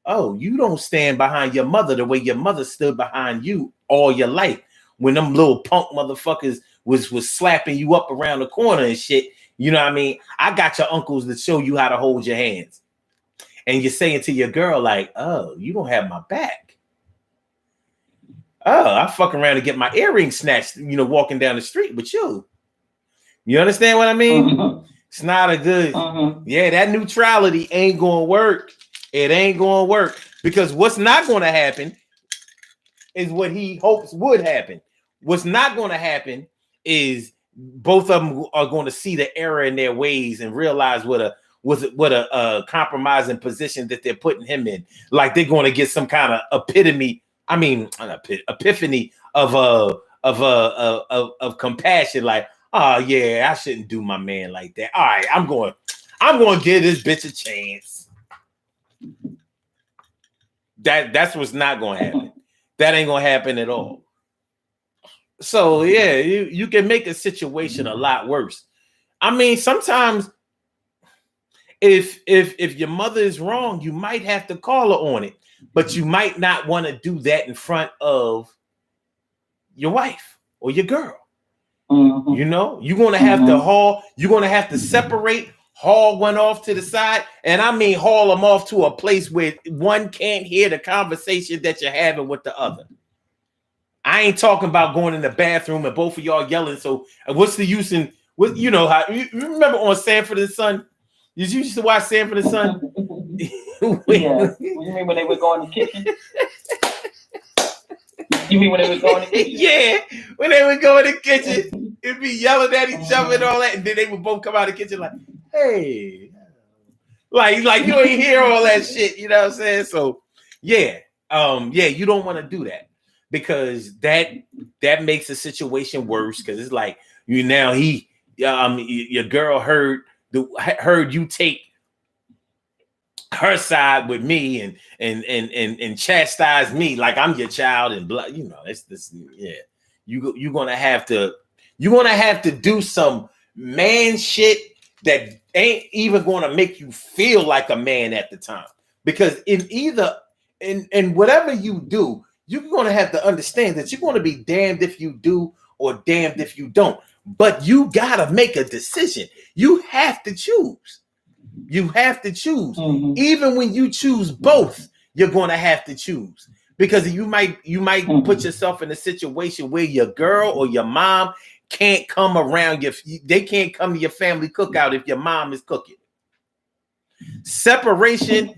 "Oh, you don't stand behind your mother the way your mother stood behind you all your life. When them little punk motherfuckers was slapping you up around the corner and shit. You know what I mean? I got your uncles to show you how to hold your hands." And you're saying to your girl, like, "Oh, you don't have my back. Oh, I fuck around and get my earrings snatched, walking down the street with you." You understand what I mean? It's not a good, yeah, that neutrality ain't going to work. It ain't going to work because what's not going to happen is what he hopes would happen. What's not going to happen is both of them are going to see the error in their ways and realize what a compromising position that they're putting him in. Like they're going to get some kind of epiphany of compassion. Like, "Oh yeah, I shouldn't do my man like that. All right, I'm going to give this bitch a chance." That's what's not going to happen. That ain't going to happen at all. So yeah, you can make a situation a lot worse. I mean, sometimes if your mother is wrong, you might have to call her on it, but you might not want to do that in front of your wife or your girl. You're going to have to haul. You're going to have to separate, haul one off to the side, and I mean haul them off to a place where one can't hear the conversation that you're having with the other. I ain't talking about going in the bathroom and both of y'all yelling. So what's the use in what you remember on Sanford and Son? Did you used to watch Sanford and Son? Yeah. You mean when they would go in the kitchen? You mean when they would go in the kitchen? Yeah, when they would go in the kitchen, it'd be yelling at each other and all that, and then they would both come out of the kitchen like, "Hey," like you ain't hear all that shit. You know what I'm saying? So yeah, you don't want to do that because that makes the situation worse. Because it's like your girl heard you take her side with me and chastise me like I'm your child and blah. It's this. Yeah, you're gonna have to do some man shit that ain't even gonna make you feel like a man at the time. Because in whatever you do, you're gonna have to understand that you're gonna be damned if you do or damned if you don't. But you gotta make a decision. You have to choose. You have to choose. Even when you choose both, you're going to have to choose because you might put yourself in a situation where your girl or your mom can't come around they can't come to your family cookout if your mom is cooking. Separation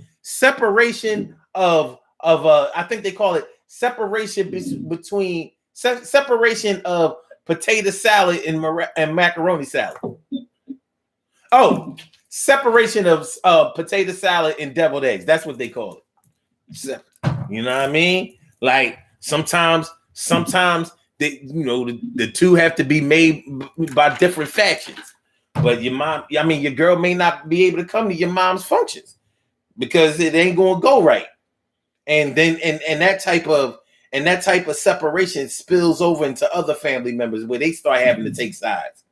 of I think they call it separation between separation of potato salad and macaroni salad. Oh, separation of potato salad and deviled eggs. That's what they call it. You know what I mean? Like sometimes they, the two have to be made by different factions. But your girl may not be able to come to your mom's functions because it ain't gonna go right. And then and that type of separation spills over into other family members where they start having to take sides.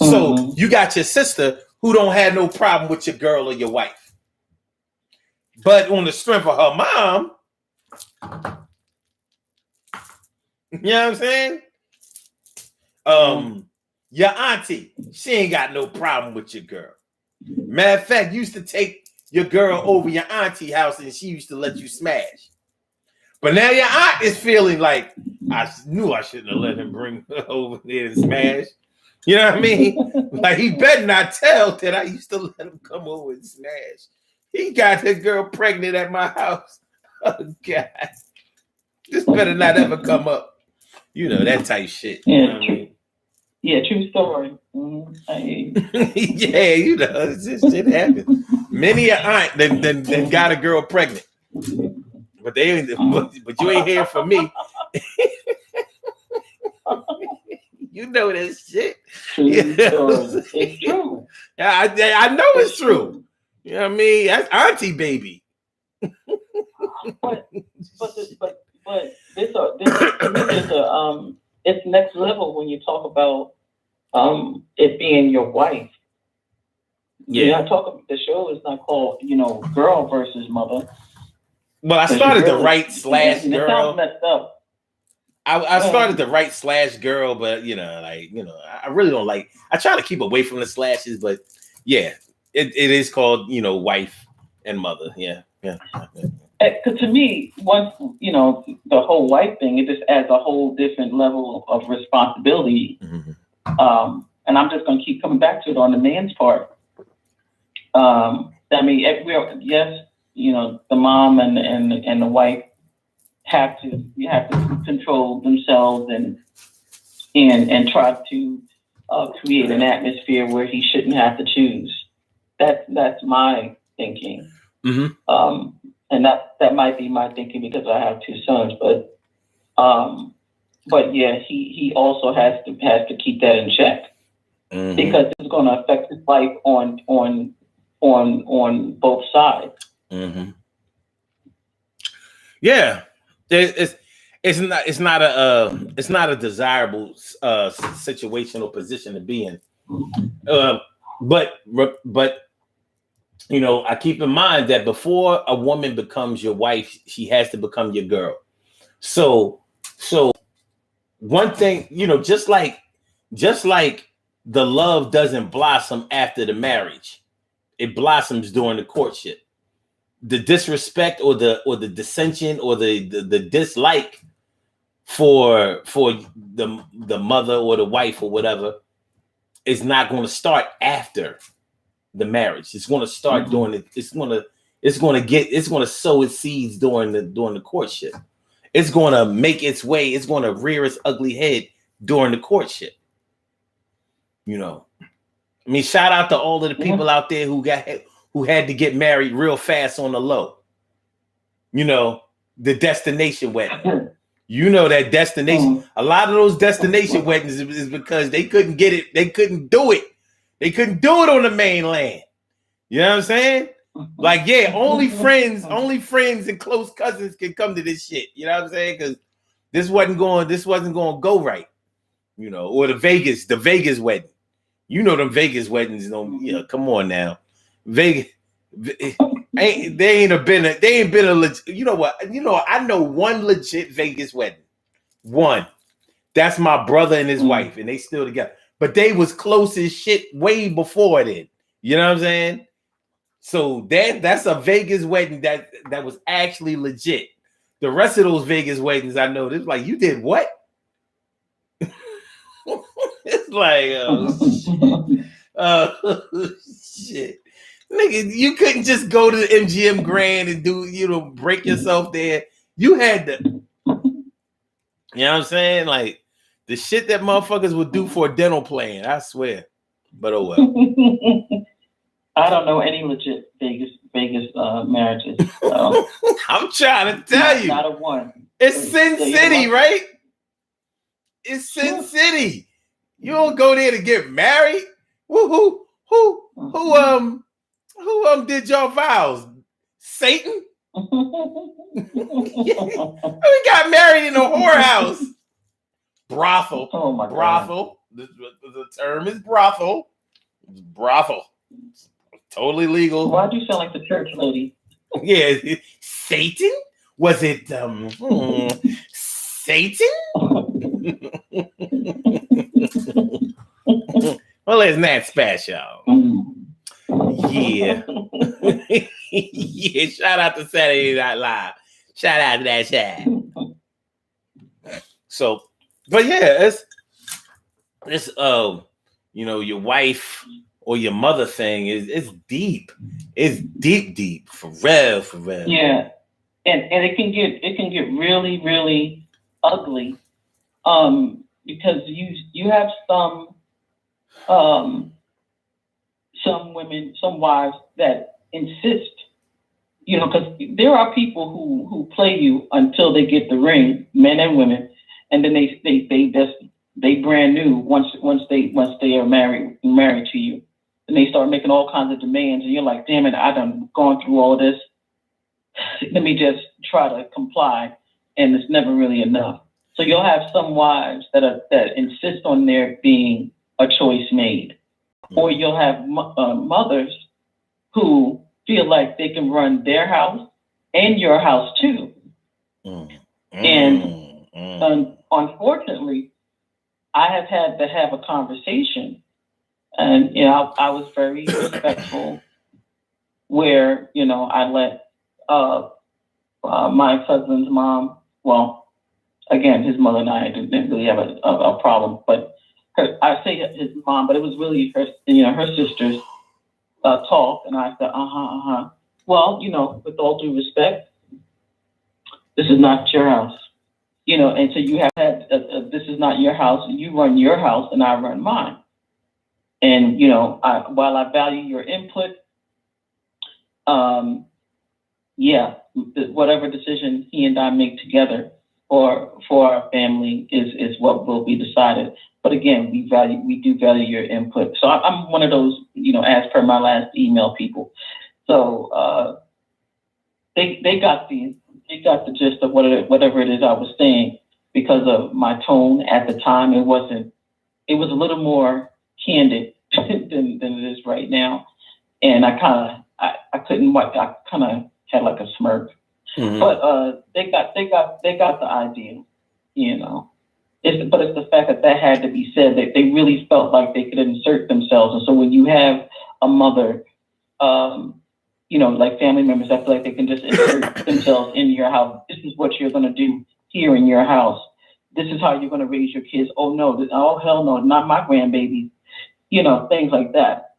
So you got your sister who don't have no problem with your girl or your wife, but on the strength of her mom, you know what I'm saying? Your auntie, she ain't got no problem with your girl. Matter of fact, you used to take your girl over your auntie house and she used to let you smash. But now your aunt is feeling like, I knew I shouldn't have let him bring her over there and smash. You know what I mean? Like he better not tell that I used to let him come over and smash. He got his girl pregnant at my house. Oh God. This better not ever come up. You know, that type shit. Yeah, You know what I mean? Yeah, true story. Yeah, you know, this shit happens. Many a aunt then got a girl pregnant. But they ain't but you ain't hear from me. You know this shit. True story. It's true. I know it's true. You know what I mean? That's auntie baby. But this to me is it's next level when you talk about it being your wife. Yeah. The show is not called, girl versus mother. Well, I started to write slash It girl. sounds messed up. I started to write slash girl, but I really don't like. I try to keep away from the slashes, but yeah, it is called wife and mother. Yeah. Because to me, once the whole wife thing, it just adds a whole different level of responsibility. Mm-hmm. And I'm just going to keep coming back to it on the man's part. I mean, yes, the mom and the wife have to control themselves and try to create an atmosphere where he shouldn't have to choose. That's my thinking. Mm-hmm. And that might be my thinking because I have two sons, but yeah, he also has to keep that in check. Mm-hmm. Because it's going to affect his life on both sides. Mm-hmm. Yeah, it's not a desirable situational position to be in. But I keep in mind that before a woman becomes your wife, she has to become your girl. So one thing, just like the love doesn't blossom after the marriage, it blossoms during the courtship. The disrespect or the dissension or the dislike for the mother or the wife or whatever is not going to start after the marriage. It's going to start during it. It's going to sow its seeds during the courtship. It's going to make its way. It's going to rear its ugly head during the courtship. I mean, shout out to all of the people out there who had to get married real fast on the low. The destination wedding. That destination. A lot of those destination weddings is because they couldn't get it. They couldn't do it. They couldn't do it on the mainland. You know what I'm saying? Like, yeah, only friends and close cousins can come to this shit. You know what I'm saying? Because this wasn't going to go right. Or the Vegas wedding. Them Vegas weddings don't. Come on now, Vegas. They ain't been a legit. You know what? I know one legit Vegas wedding. One. That's my brother and his wife, and they still together. But they was close as shit way before then. You know what I'm saying? So that's a Vegas wedding that was actually legit. The rest of those Vegas weddings I know, it's like, you did what? It's like, oh shit. Nigga, you couldn't just go to the MGM Grand and do, break yourself there. You had to, you know what I'm saying? Like, the shit that motherfuckers would do for a dental plan, I swear. But oh well. I don't know any legit Vegas marriages. So. I'm trying to tell you. Not a one. It's Sin City, right? It's Sin City. You don't go there to get married. Who did your vows? Satan? We got married in a whorehouse. Brothel. Oh my brothel. God. The term is brothel. Brothel. Totally legal. Why'd you sound like the church lady? Yeah. Satan? Was it Satan? Well, it's not special. Yeah. Yeah, shout out to Saturday Night Live. Shout out to that chat. So, but yeah, it's your wife or your mother thing is deep. It's deep for real. Yeah. and it can get really, really ugly, because you have some women, some wives that insist, because there are people who play you until they get the ring, men and women, and then they brand new once they are married to you, and they start making all kinds of demands, and you're like, damn it, I done gone through all this. Let me just try to comply, and it's never really enough. So you'll have some wives that insist on there being a choice made, or you'll have mothers who feel like they can run their house and your house too. And unfortunately, I have had to have a conversation, and I was very respectful, where I let my cousin's mom. Well, again, his mother and I didn't really have a problem, but I say his mom, but it was really her sisters talk, and I said, well, with all due respect, this is not your house, and so you have had, this is not your house. You run your house, and I run mine. And, while I value your input, whatever decision he and I make together for our family is what will be decided. But again, we do value your input. So I'm one of those, as per my last email, people. So they got the gist of whatever it is I was saying, because of my tone at the time. It was a little more candid than it is right now. And I kind of had like a smirk. Mm-hmm. But they got the idea, But it's the fact that had to be said, that they really felt like they could insert themselves. And so when you have a mother, like family members that feel like they can just insert themselves in your house. This is what you're going to do here in your house. This is how you're going to raise your kids. Oh no! Oh hell no! Not my grandbaby. Things like that.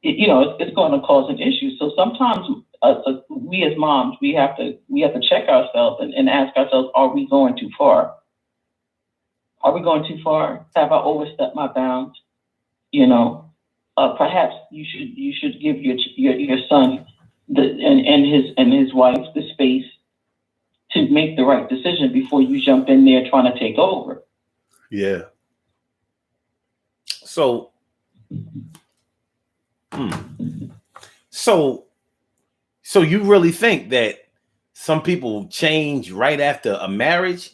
It's going to cause an issue. So sometimes we as moms, we have to check ourselves and ask ourselves, are we going too far? Are we going too far? Have I overstepped my bounds? Perhaps you should give your son and his wife the space to make the right decision before you jump in there trying to take over. Yeah. So, so you really think that some people change right after a marriage?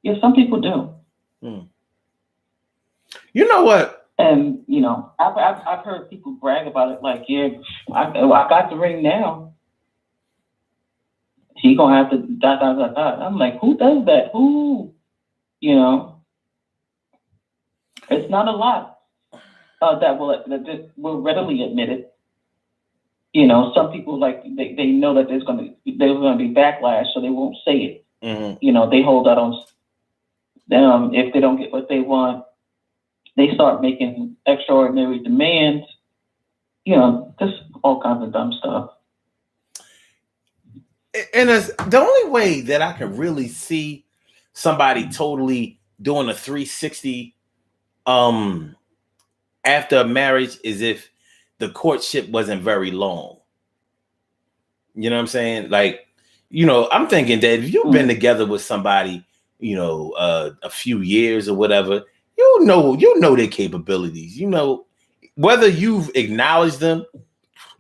Yeah, some people do. You know what? And I've heard people brag about it, like, yeah, I got the ring now. He gonna have to dot. I'm like, who does that? Who? It's not a lot that will readily admit it. Some people, like, they know that there's gonna be backlash, so they won't say it. Mm-hmm. They hold out on them. If they don't get what they want, they start making extraordinary demands. Just all kinds of dumb stuff. And the only way that I can really see somebody totally doing a 360 after a marriage is if the courtship wasn't very long. You know what I'm saying? Like, I'm thinking that if you've been together with somebody, a few years or whatever, you know their capabilities. Whether you've acknowledged them,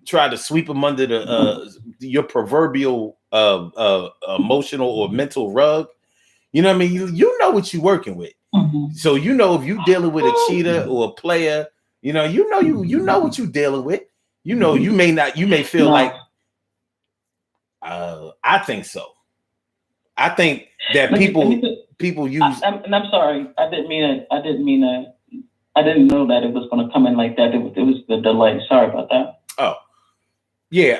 tried to sweep them under your proverbial emotional or mental rug. You know what I mean? You know what you're working with. Mm-hmm. So if you're dealing with a cheater or a player, you know what you're dealing with. You may feel like I think so. I think that people use. And I'm sorry, I didn't know that it was going to come in like that. It was the delay. Sorry about that. Oh, yeah.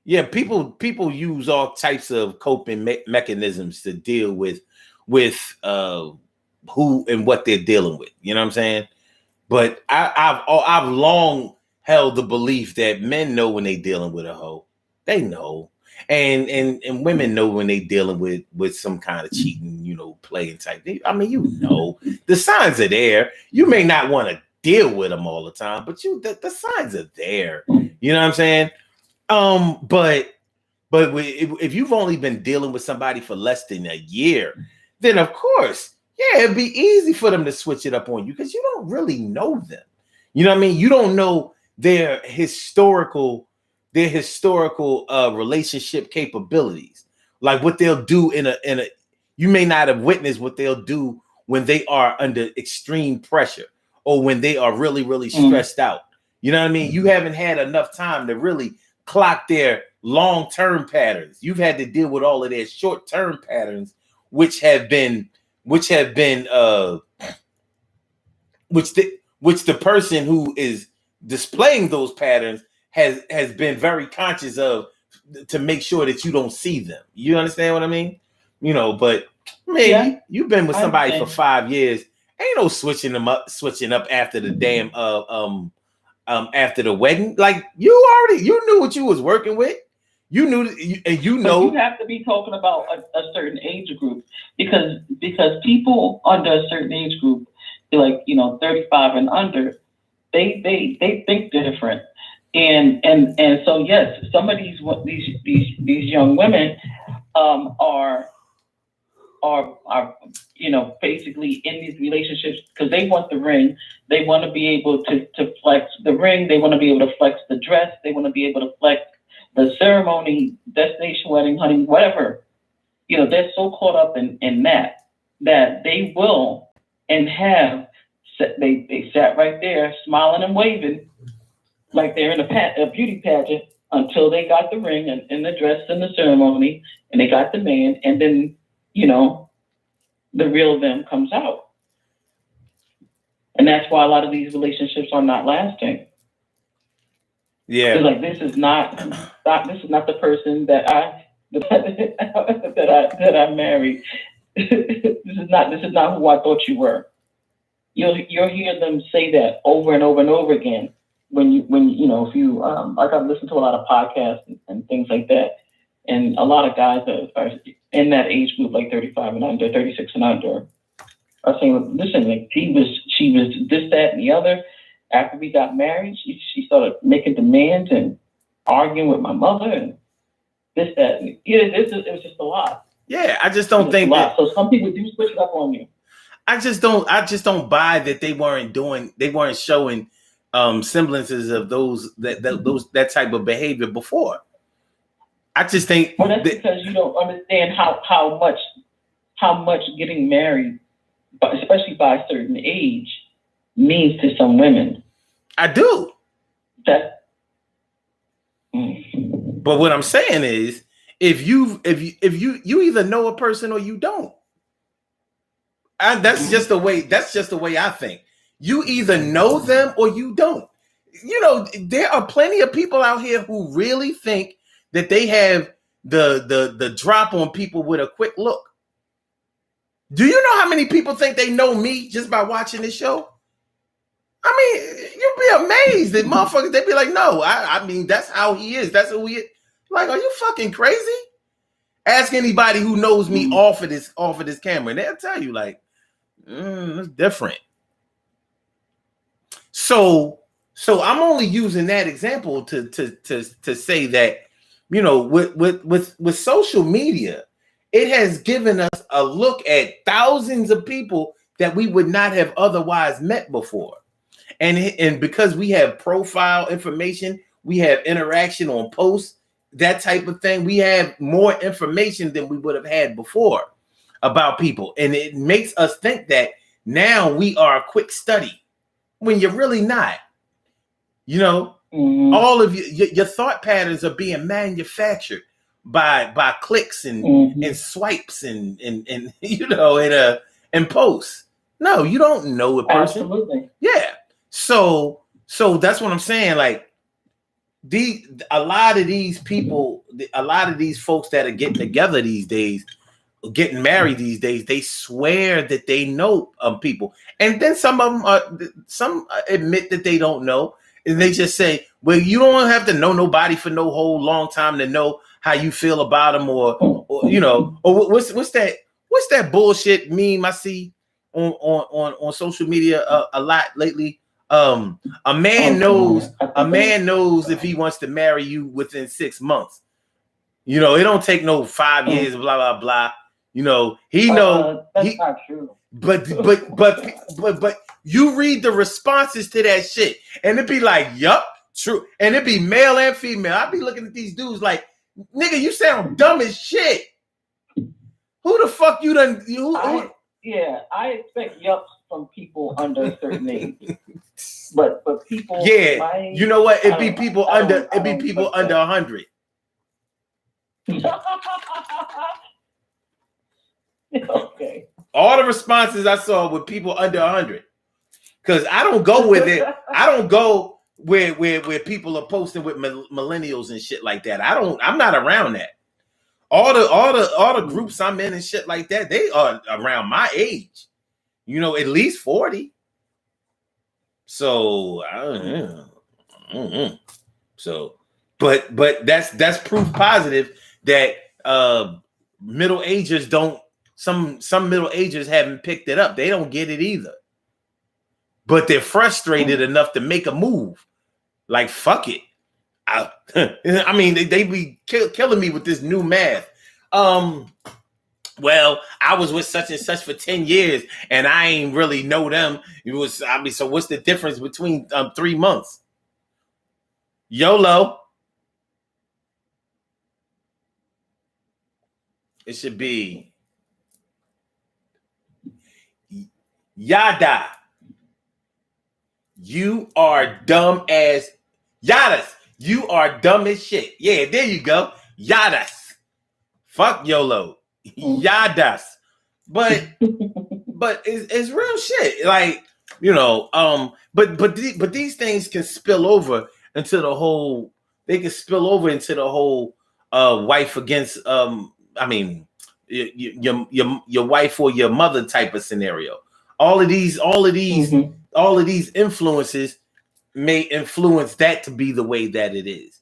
Yeah. People use all types of coping mechanisms to deal with who and what they're dealing with. You know what I'm saying? But I've long held the belief that men know when they dealing with a hoe. They know. And women know when they dealing with some kind of cheating, playing type thing. I mean, the signs are there. You may not want to deal with them all the time, but the signs are there. You know what I'm saying? But if you've only been dealing with somebody for less than a year, then of course, yeah, it'd be easy for them to switch it up on you because you don't really know them. You know what I mean? You don't know their historical relationship capabilities, like what they'll do in a. You may not have witnessed what they'll do when they are under extreme pressure or when they are really, really stressed out. You know what I mean? You haven't had enough time to really clock their long-term patterns. You've had to deal with all of their short-term patterns, which the person who is displaying those patterns has been very conscious of to make sure that you don't see them. You understand what I mean? But man, you've been with somebody for 5 years. Ain't no switching up after the damn after the wedding. Like you knew what you was working with. You knew, and you know. But you have to be talking about a certain age group because people under a certain age group, like 35 and under, they think different, and so yes, some of these young women are basically in these relationships because they want the ring. They want to be able to flex the ring. They want to be able to flex the dress. They want to be able to flex the ceremony, destination wedding, honey, whatever. They're so caught up in that they will and have. They sat right there smiling and waving like they're in a beauty pageant until they got the ring and the dress and the ceremony and they got the man, and then the real them comes out. And that's why a lot of these relationships are not lasting. Yeah. Like this is not the person that I married. This is not who I thought you were. You'll hear them say that over and over and over again when if you like I've listened to a lot of podcasts and things like that, and a lot of guys are in that age group, like 35 and under, 36 and under, are saying, listen, like she was this, that, and the other. After we got married, she started making demands and arguing with my mother and this, that. And it was just a lot. Yeah, I just don't think that. So some people do switch it up on you. I just don't buy that they weren't showing semblances of that type of behavior before. I just think that's because you don't understand how much getting married, especially by a certain age, means to some women. I do. But what I'm saying is, if you either know a person or you don't. That's just the way I think. You either know them or you don't. There are plenty of people out here who really think that they have the drop on people with a quick look. Do you know how many people think they know me just by watching this show? I mean, you'd be amazed that motherfuckers, they'd be like, no, I mean, that's how he is. That's who he is. Like, are you fucking crazy? Ask anybody who knows me off of this camera, and they'll tell you, like, it's different. So I'm only using that example to say that, with social media, it has given us a look at thousands of people that we would not have otherwise met before. And because we have profile information, we have interaction on posts, that type of thing, we have more information than we would have had before about people. And it makes us think that now we are a quick study when you're really not. All of your thought patterns are being manufactured by clicks and swipes and posts. No, you don't know a person. Absolutely. Yeah. So that's what I'm saying. Like a lot of these people, a lot of these folks that are getting together these days, getting married these days, they swear that they know people, and then some of them admit that they don't know, And they just say, well, you don't have to know nobody for no whole long time to know how you feel about them, or what's that bullshit meme I see on social media a lot lately. A man knows if he wants to marry you within 6 months. It don't take no 5 years, blah blah blah. He know that's not true. But you read the responses to that shit, and it be like, yup, true, and it be male and female. I be looking at these dudes like, nigga, you sound dumb as shit. Who the fuck you done? I expect yups from people under a certain age, but people. Yeah, you know what? It'd be people under 100. Okay. All the responses I saw were people under 100. Because I don't go with it. I don't go where people are posting with millennials and shit like that. I'm not around that. All the groups I'm in and shit like that, they are around my age. At least 40. So I don't know. So, but that's proof positive that middle agers don't. Some middle agers haven't picked it up. They don't get it either. But they're frustrated enough to make a move. Like, fuck it. I mean, they be killing me with this new math. Well, I was with such and such for 10 years, and I ain't really know them. So what's the difference between 3 months? YOLO. It should be Yada. You are dumb as Yadas. You are dumb as shit. Yeah, there you go. Yadas. Fuck YOLO. Yadas. But it's real shit. Like, but these things can spill over into the whole. They can spill over into the whole wife against your wife or your mother type of scenario. All of these influences may influence that to be the way that it is,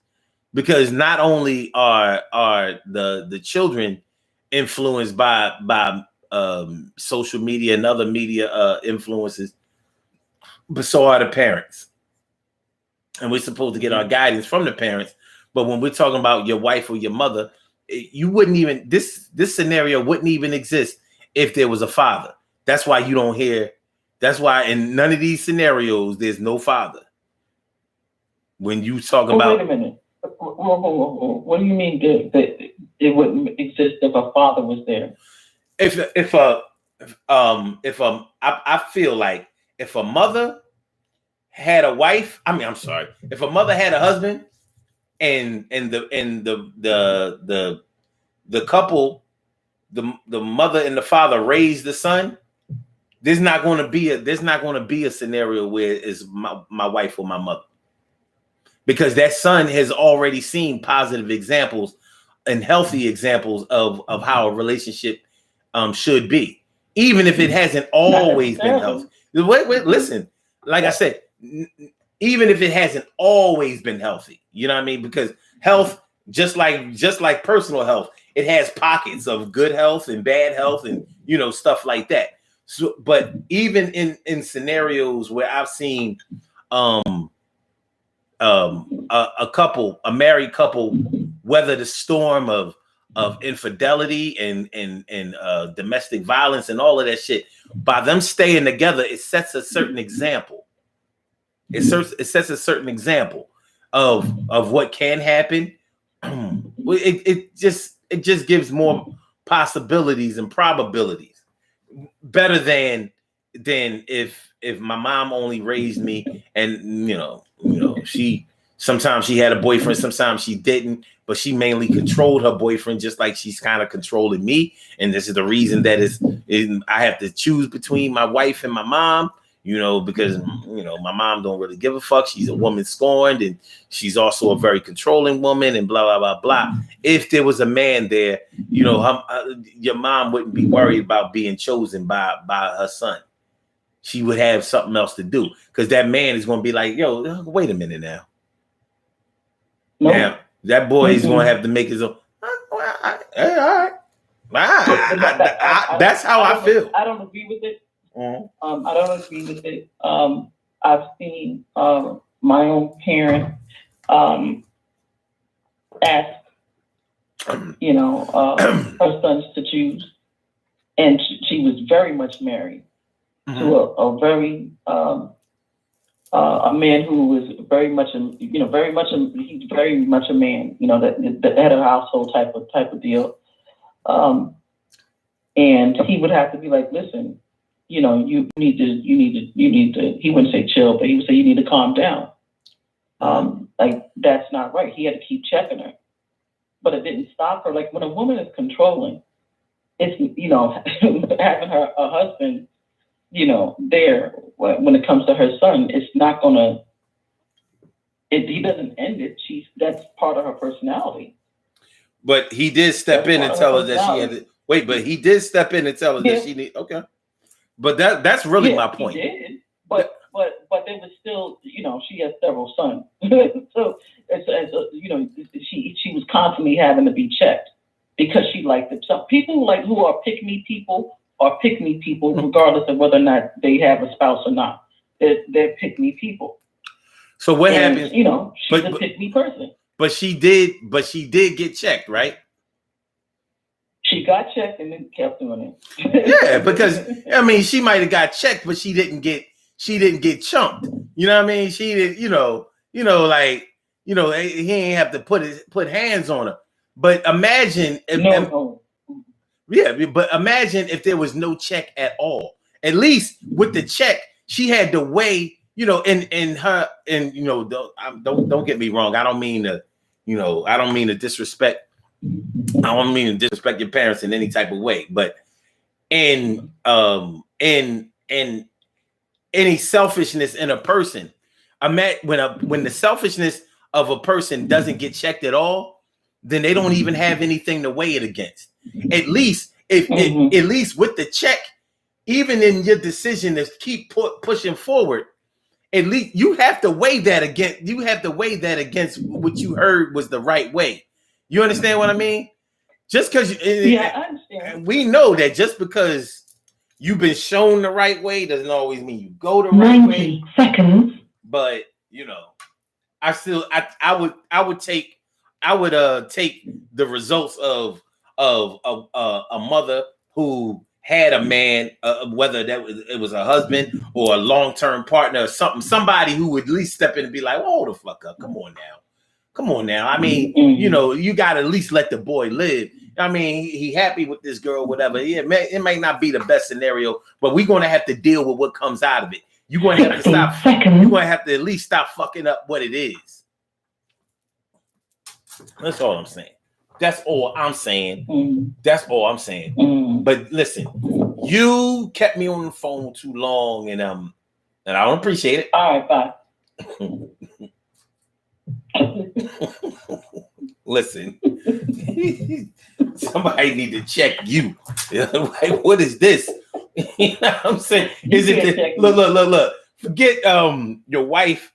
because not only are the children influenced by social media and other media influences, but so are the parents, and we're supposed to get our guidance from the parents. But when we're talking about your wife or your mother, you wouldn't even this scenario wouldn't even exist if there was a father. That's why you don't hear. That's why in none of these scenarios there's no father. When you talk about, wait a minute, what do you mean that it wouldn't exist if a father was there? I feel like if a mother had a wife, if a mother had a husband, and the couple, the mother and the father raised the son, there's not going to be a scenario where it's my wife or my mother, because that son has already seen positive examples and healthy examples of how a relationship should be, even if it hasn't always been healthy. Wait, listen. Like I said, even if it hasn't always been healthy, you know what I mean? Because health, just like personal health, it has pockets of good health and bad health and stuff like that. So, but even in scenarios where I've seen a married couple weather the storm of infidelity and domestic violence and all of that shit, by them staying together, it sets a certain example. It sets a certain example of what can happen. It just gives more possibilities and probabilities. Better than if my mom only raised me, and she sometimes she had a boyfriend, sometimes she didn't, but she mainly controlled her boyfriend, just like she's kind of controlling me. And this is the reason that I have to choose between my wife and my mom, because my mom don't really give a fuck. She's a woman scorned, and she's also a very controlling woman, and blah blah blah blah. If there was a man there, your mom wouldn't be worried about being chosen by her son. She would have something else to do. because that man is going to be like, yo, wait a minute now. Nope. Now that boy is going to have to make his own. All right. That's how I feel. I don't agree with it. Mm-hmm. I don't agree with it. I've seen my own parent ask, her sons to choose, and she was very much married to a very a man who was very much he's very much a man, that had a household type of deal. And he would have to be like, listen, you need to, he wouldn't say chill, but he would say, you need to calm down. Like, that's not right. He had to keep checking her, but it didn't stop her. Like, when a woman is controlling, it's, having a husband, there when it comes to her son, it's not gonna, he doesn't end it. That's part of her personality. But he did step in and tell her that she had to wait. But he did step in and tell her that she need. Okay, but that's really my point. He did, but there was still, she has several sons, so she was constantly having to be checked because she liked it. Some people who are pick-me people are pick-me people regardless of whether or not they have a spouse or not. They're pick-me people. So what happens? She's a pick-me person. But she did get checked, right? She got checked and then kept doing it. Yeah, because she might have got checked, but she didn't get chumped. You know what I mean? She did, he ain't have to put hands on her. But imagine but imagine if there was no check at all. At least with the check, she had to weigh, don't get me wrong. I don't mean to disrespect. I don't mean to disrespect your parents in any type of way, but in any selfishness in a person, when the selfishness of a person doesn't get checked at all, then they don't even have anything to weigh it against. At least at least with the check, even in your decision to keep pushing forward, at least you have to weigh that against. You have to weigh that against what you heard was the right way. You understand what I mean? Just because, I understand. We know that just because you've been shown the right way doesn't always mean you go the right way. 90 seconds. But I would take the results of a mother who had a man, whether it was a husband or a long-term partner or somebody who would at least step in and be like, well, hold the fuck up. Come on now. I mean, you got to at least let the boy live. I mean, he happy with this girl, whatever. Yeah, it may not be the best scenario, but we're going to have to deal with what comes out of it. You're going to have to stop. You're going to have to at least stop fucking up what it is. That's all I'm saying. That's all I'm saying. But listen, you kept me on the phone too long, and I don't appreciate it. All right, bye. Listen, somebody need to check you. Like, what is this? You know what I'm saying? Is it look? Forget your wife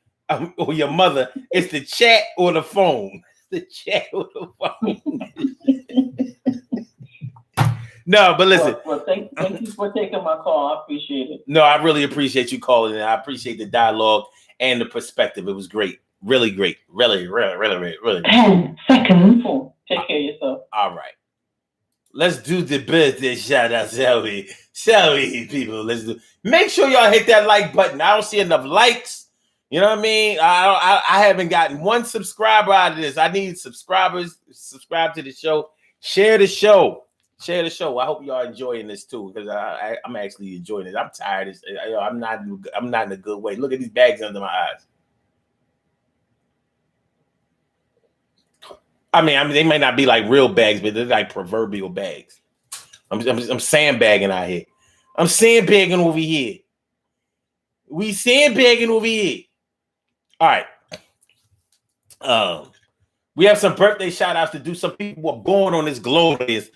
or your mother. It's the chat or the phone. The chat or the phone. No, but listen. Well, thank you for taking my call. I appreciate it. No, I really appreciate you calling in. I appreciate the dialogue and the perspective. It was great. Really great. Really. 10 seconds. Cool. Take care of yourself. All right. Let's do the birthday shout out, shall we? Shall we, people? Let's do. Make sure y'all hit that like button. I don't see enough likes. You know what I mean? I haven't gotten one subscriber out of this. I need subscribers. Subscribe to the show. Share the show. I hope y'all enjoying this too, because I'm actually enjoying it. I'm tired. I'm not in a good way. Look at these bags under my eyes. I mean, they might not be like real bags, but they're like proverbial bags. I'm sandbagging out here. I'm sandbagging over here. We sandbagging over here. All right. We have some birthday shout outs to do. Some people were born on this glorious.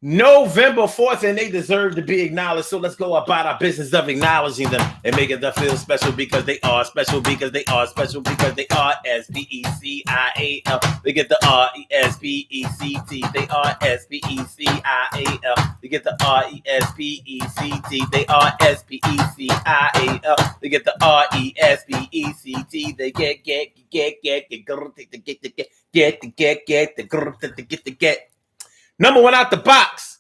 November 4th, and they deserve to be acknowledged. So let's go about our business of acknowledging them and making them feel special because they are special, because they are special, because they are SPECIAL. They get the RESPECT. They are SPECIAL. They get the RESPECT. They are SPECIAL. They get the RESPECT. They get. Number one out the box,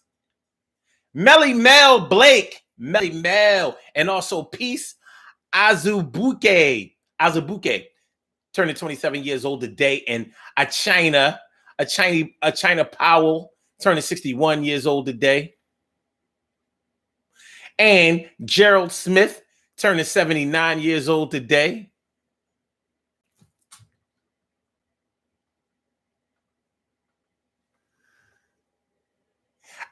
Melly Mel Blake, Melly Mel, and also Peace Azubuike, turning 27 years old today, and a China Powell, turning 61 years old today, and Gerald Smith, turning 79 years old today.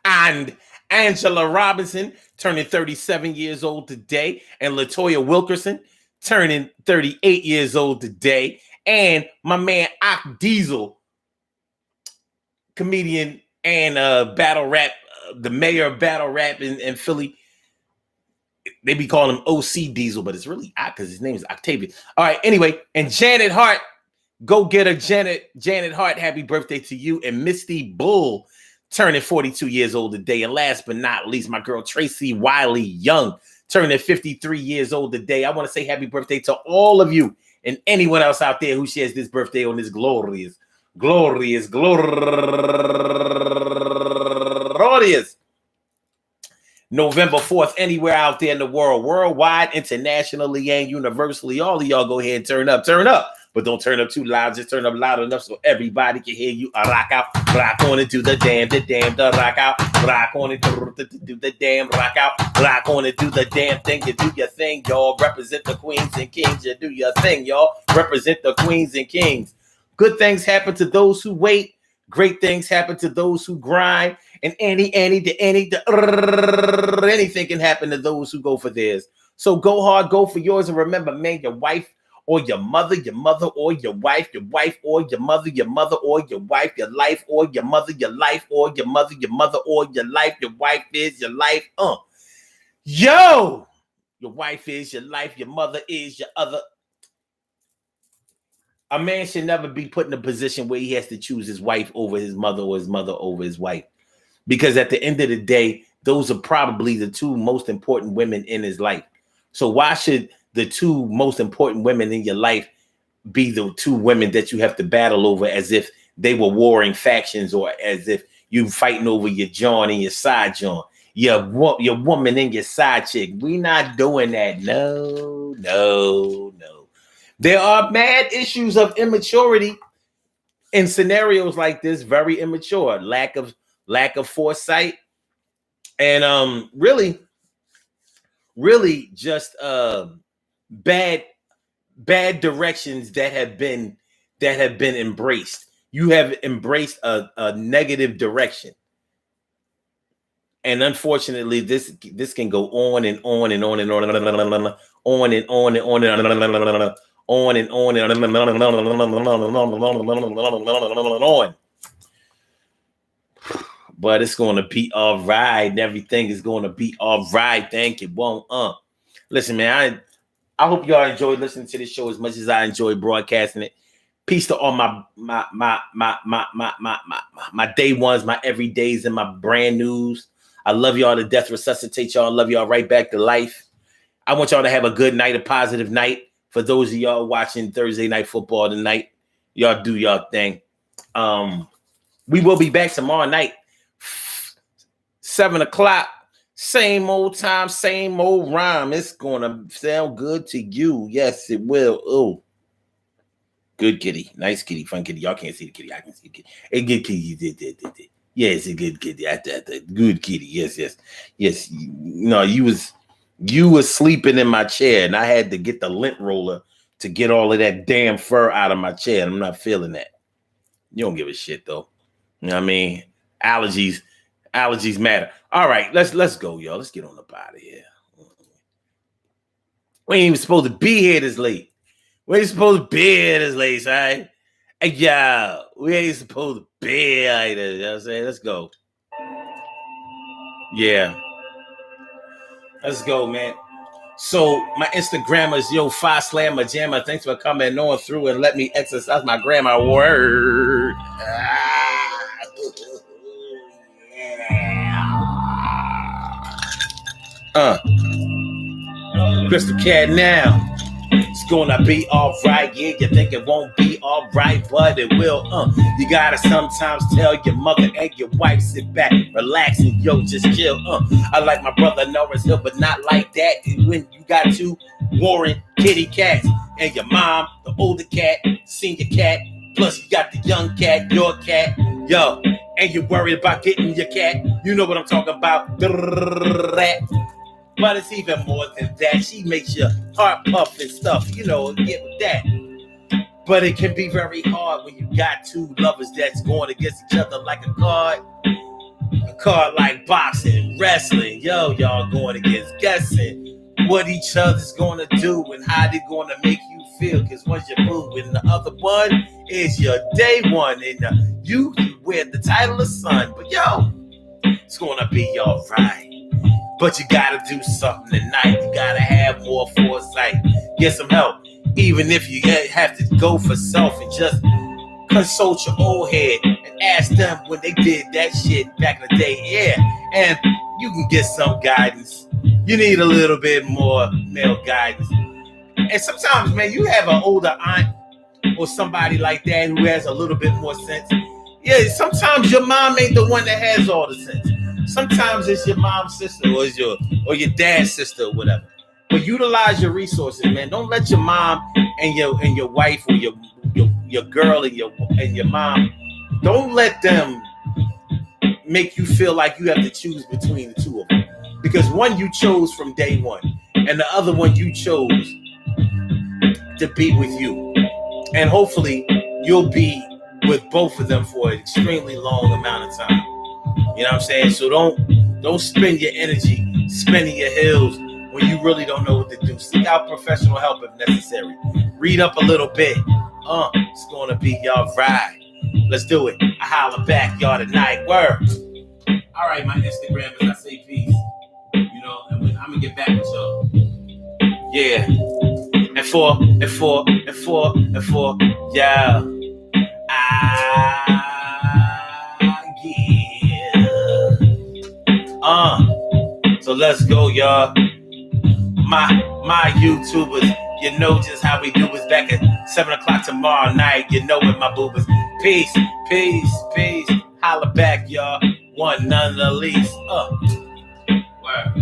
And Angela Robinson, turning 37 years old today, and Latoya Wilkerson, turning 38 years old today, and my man Ak Diesel, comedian and battle rap, the mayor of battle rap in Philly. They be calling him OC Diesel, but it's really Ak because his name is Octavius. All right, anyway, and Janet Hart, go get her, Janet Hart, happy birthday to you, and Misty Bull, turning 42 years old today. And last but not least, my girl Tracy Wiley Young, turning 53 years old today. I want to say happy birthday to all of you and anyone else out there who shares this birthday on this glorious November 4th, anywhere out there in the world, worldwide, internationally, and universally. All of y'all go ahead and turn up. But don't turn up too loud. Just turn up loud enough so everybody can hear you. Rock out, rock on it, do the damn, the rock out, rock on it, do the damn, rock out, rock on it, do the damn thing. You do your thing, y'all. Represent the queens and kings. You do your thing, y'all. Represent the queens and kings. Good things happen to those who wait. Great things happen to those who grind. And anything can happen to those who go for theirs. So go hard, go for yours, and remember, man, your wife or your mother or your wife or your mother or your wife, your life or your mother, your life or your mother or your life. Your wife is your life. Yo, your wife is your life. Your mother is your other. A man should never be put in a position where he has to choose his wife over his mother or his mother over his wife. Because at the end of the day, those are probably the two most important women in his life. So why should the two most important women in your life be the two women that you have to battle over as if they were warring factions, or as if you fighting over your John and your side John, your woman and your side chick? We not doing that. No. There are mad issues of immaturity in scenarios like this. Very immature, lack of foresight, and really just bad directions that have been embraced. You have embraced a negative direction, and unfortunately, this can go on and on and on and on and on and on and on and on and on and on. But it's going to be all right. Everything is going to be all right. Thank you. Won't listen, man. I hope y'all enjoyed listening to this show as much as I enjoyed broadcasting it. Peace to all my day ones, my everydays, and my brand news. I love y'all to death. Resuscitate y'all. Love y'all right back to life. I want y'all to have a good night, a positive night. For those of y'all watching Thursday Night Football tonight, y'all do y'all thing. We will be back tomorrow night, 7:00. Same old time, same old rhyme. It's gonna sound good to you. Yes, it will. Oh, good kitty, nice kitty, fun kitty. Y'all can't see the kitty. I can see the kitty. A good kitty. Yes, a good kitty. Good kitty. Yes. No, you was sleeping in my chair, and I had to get the lint roller to get all of that damn fur out of my chair. And I'm not feeling that. You don't give a shit though. You know what I mean? Allergies matter. All right, let's go, y'all. Let's get on up out of here. We ain't even supposed to be here this late. We ain't supposed to be here this late, right? Hey, yeah, we ain't supposed to be here either. You know what I'm saying? Let's go. Yeah. Let's go, man. So my Instagram is yo 5slammer jammer. Thanks for coming on through and let me exercise my grammar word. Yeah. Crystal Cat now. It's gonna be alright, yeah. You think it won't be alright, but it will. You gotta sometimes tell your mother and your wife, sit back, relax, and yo, just chill. I like my brother Norris Hill, but not like that. When you got two warring kitty cats, and your mom, the older cat, senior cat, plus you got the young cat, your cat, yo, and you're worried about getting your cat. You know what I'm talking about. But it's even more than that. She makes your heart puff and stuff. You know, get with that. But it can be very hard when you got two lovers that's going against each other like a card. A card like boxing, wrestling. Yo, y'all going against guessing what each other's going to do and how they're going to make you feel. Because one's your boo and the other one is your day one. And you wear the title of son. But yo, it's going to be all right. But you gotta do something tonight. You gotta have more foresight. Get some help. Even if you have to go for self and just consult your old head and ask them when they did that shit back in the day. Yeah. And you can get some guidance. You need a little bit more male guidance. And sometimes, man, you have an older aunt or somebody like that who has a little bit more sense. Yeah, sometimes your mom ain't the one that has all the sense. Sometimes it's your mom's sister or your dad's sister or whatever. But utilize your resources, man. Don't let your mom and your wife or your girl and your mom, don't let them make you feel like you have to choose between the two of them. Because one you chose from day one, and the other one you chose to be with you. And hopefully you'll be with both of them for an extremely long amount of time. You know what I'm saying? So don't spend your energy spinning your heels when you really don't know what to do. Seek out professional help if necessary. Read up a little bit. It's gonna be y'all right. Let's do it. I holler back y'all tonight. Word. All right, my Instagram is I say peace. You know, and I'm gonna get back with y'all. Yeah. And for yeah. So let's go, y'all. My YouTubers, you know just how we do is back at 7 o'clock tomorrow night. You know it, my boobers. Peace. Holla back, y'all. One, none the least. Word.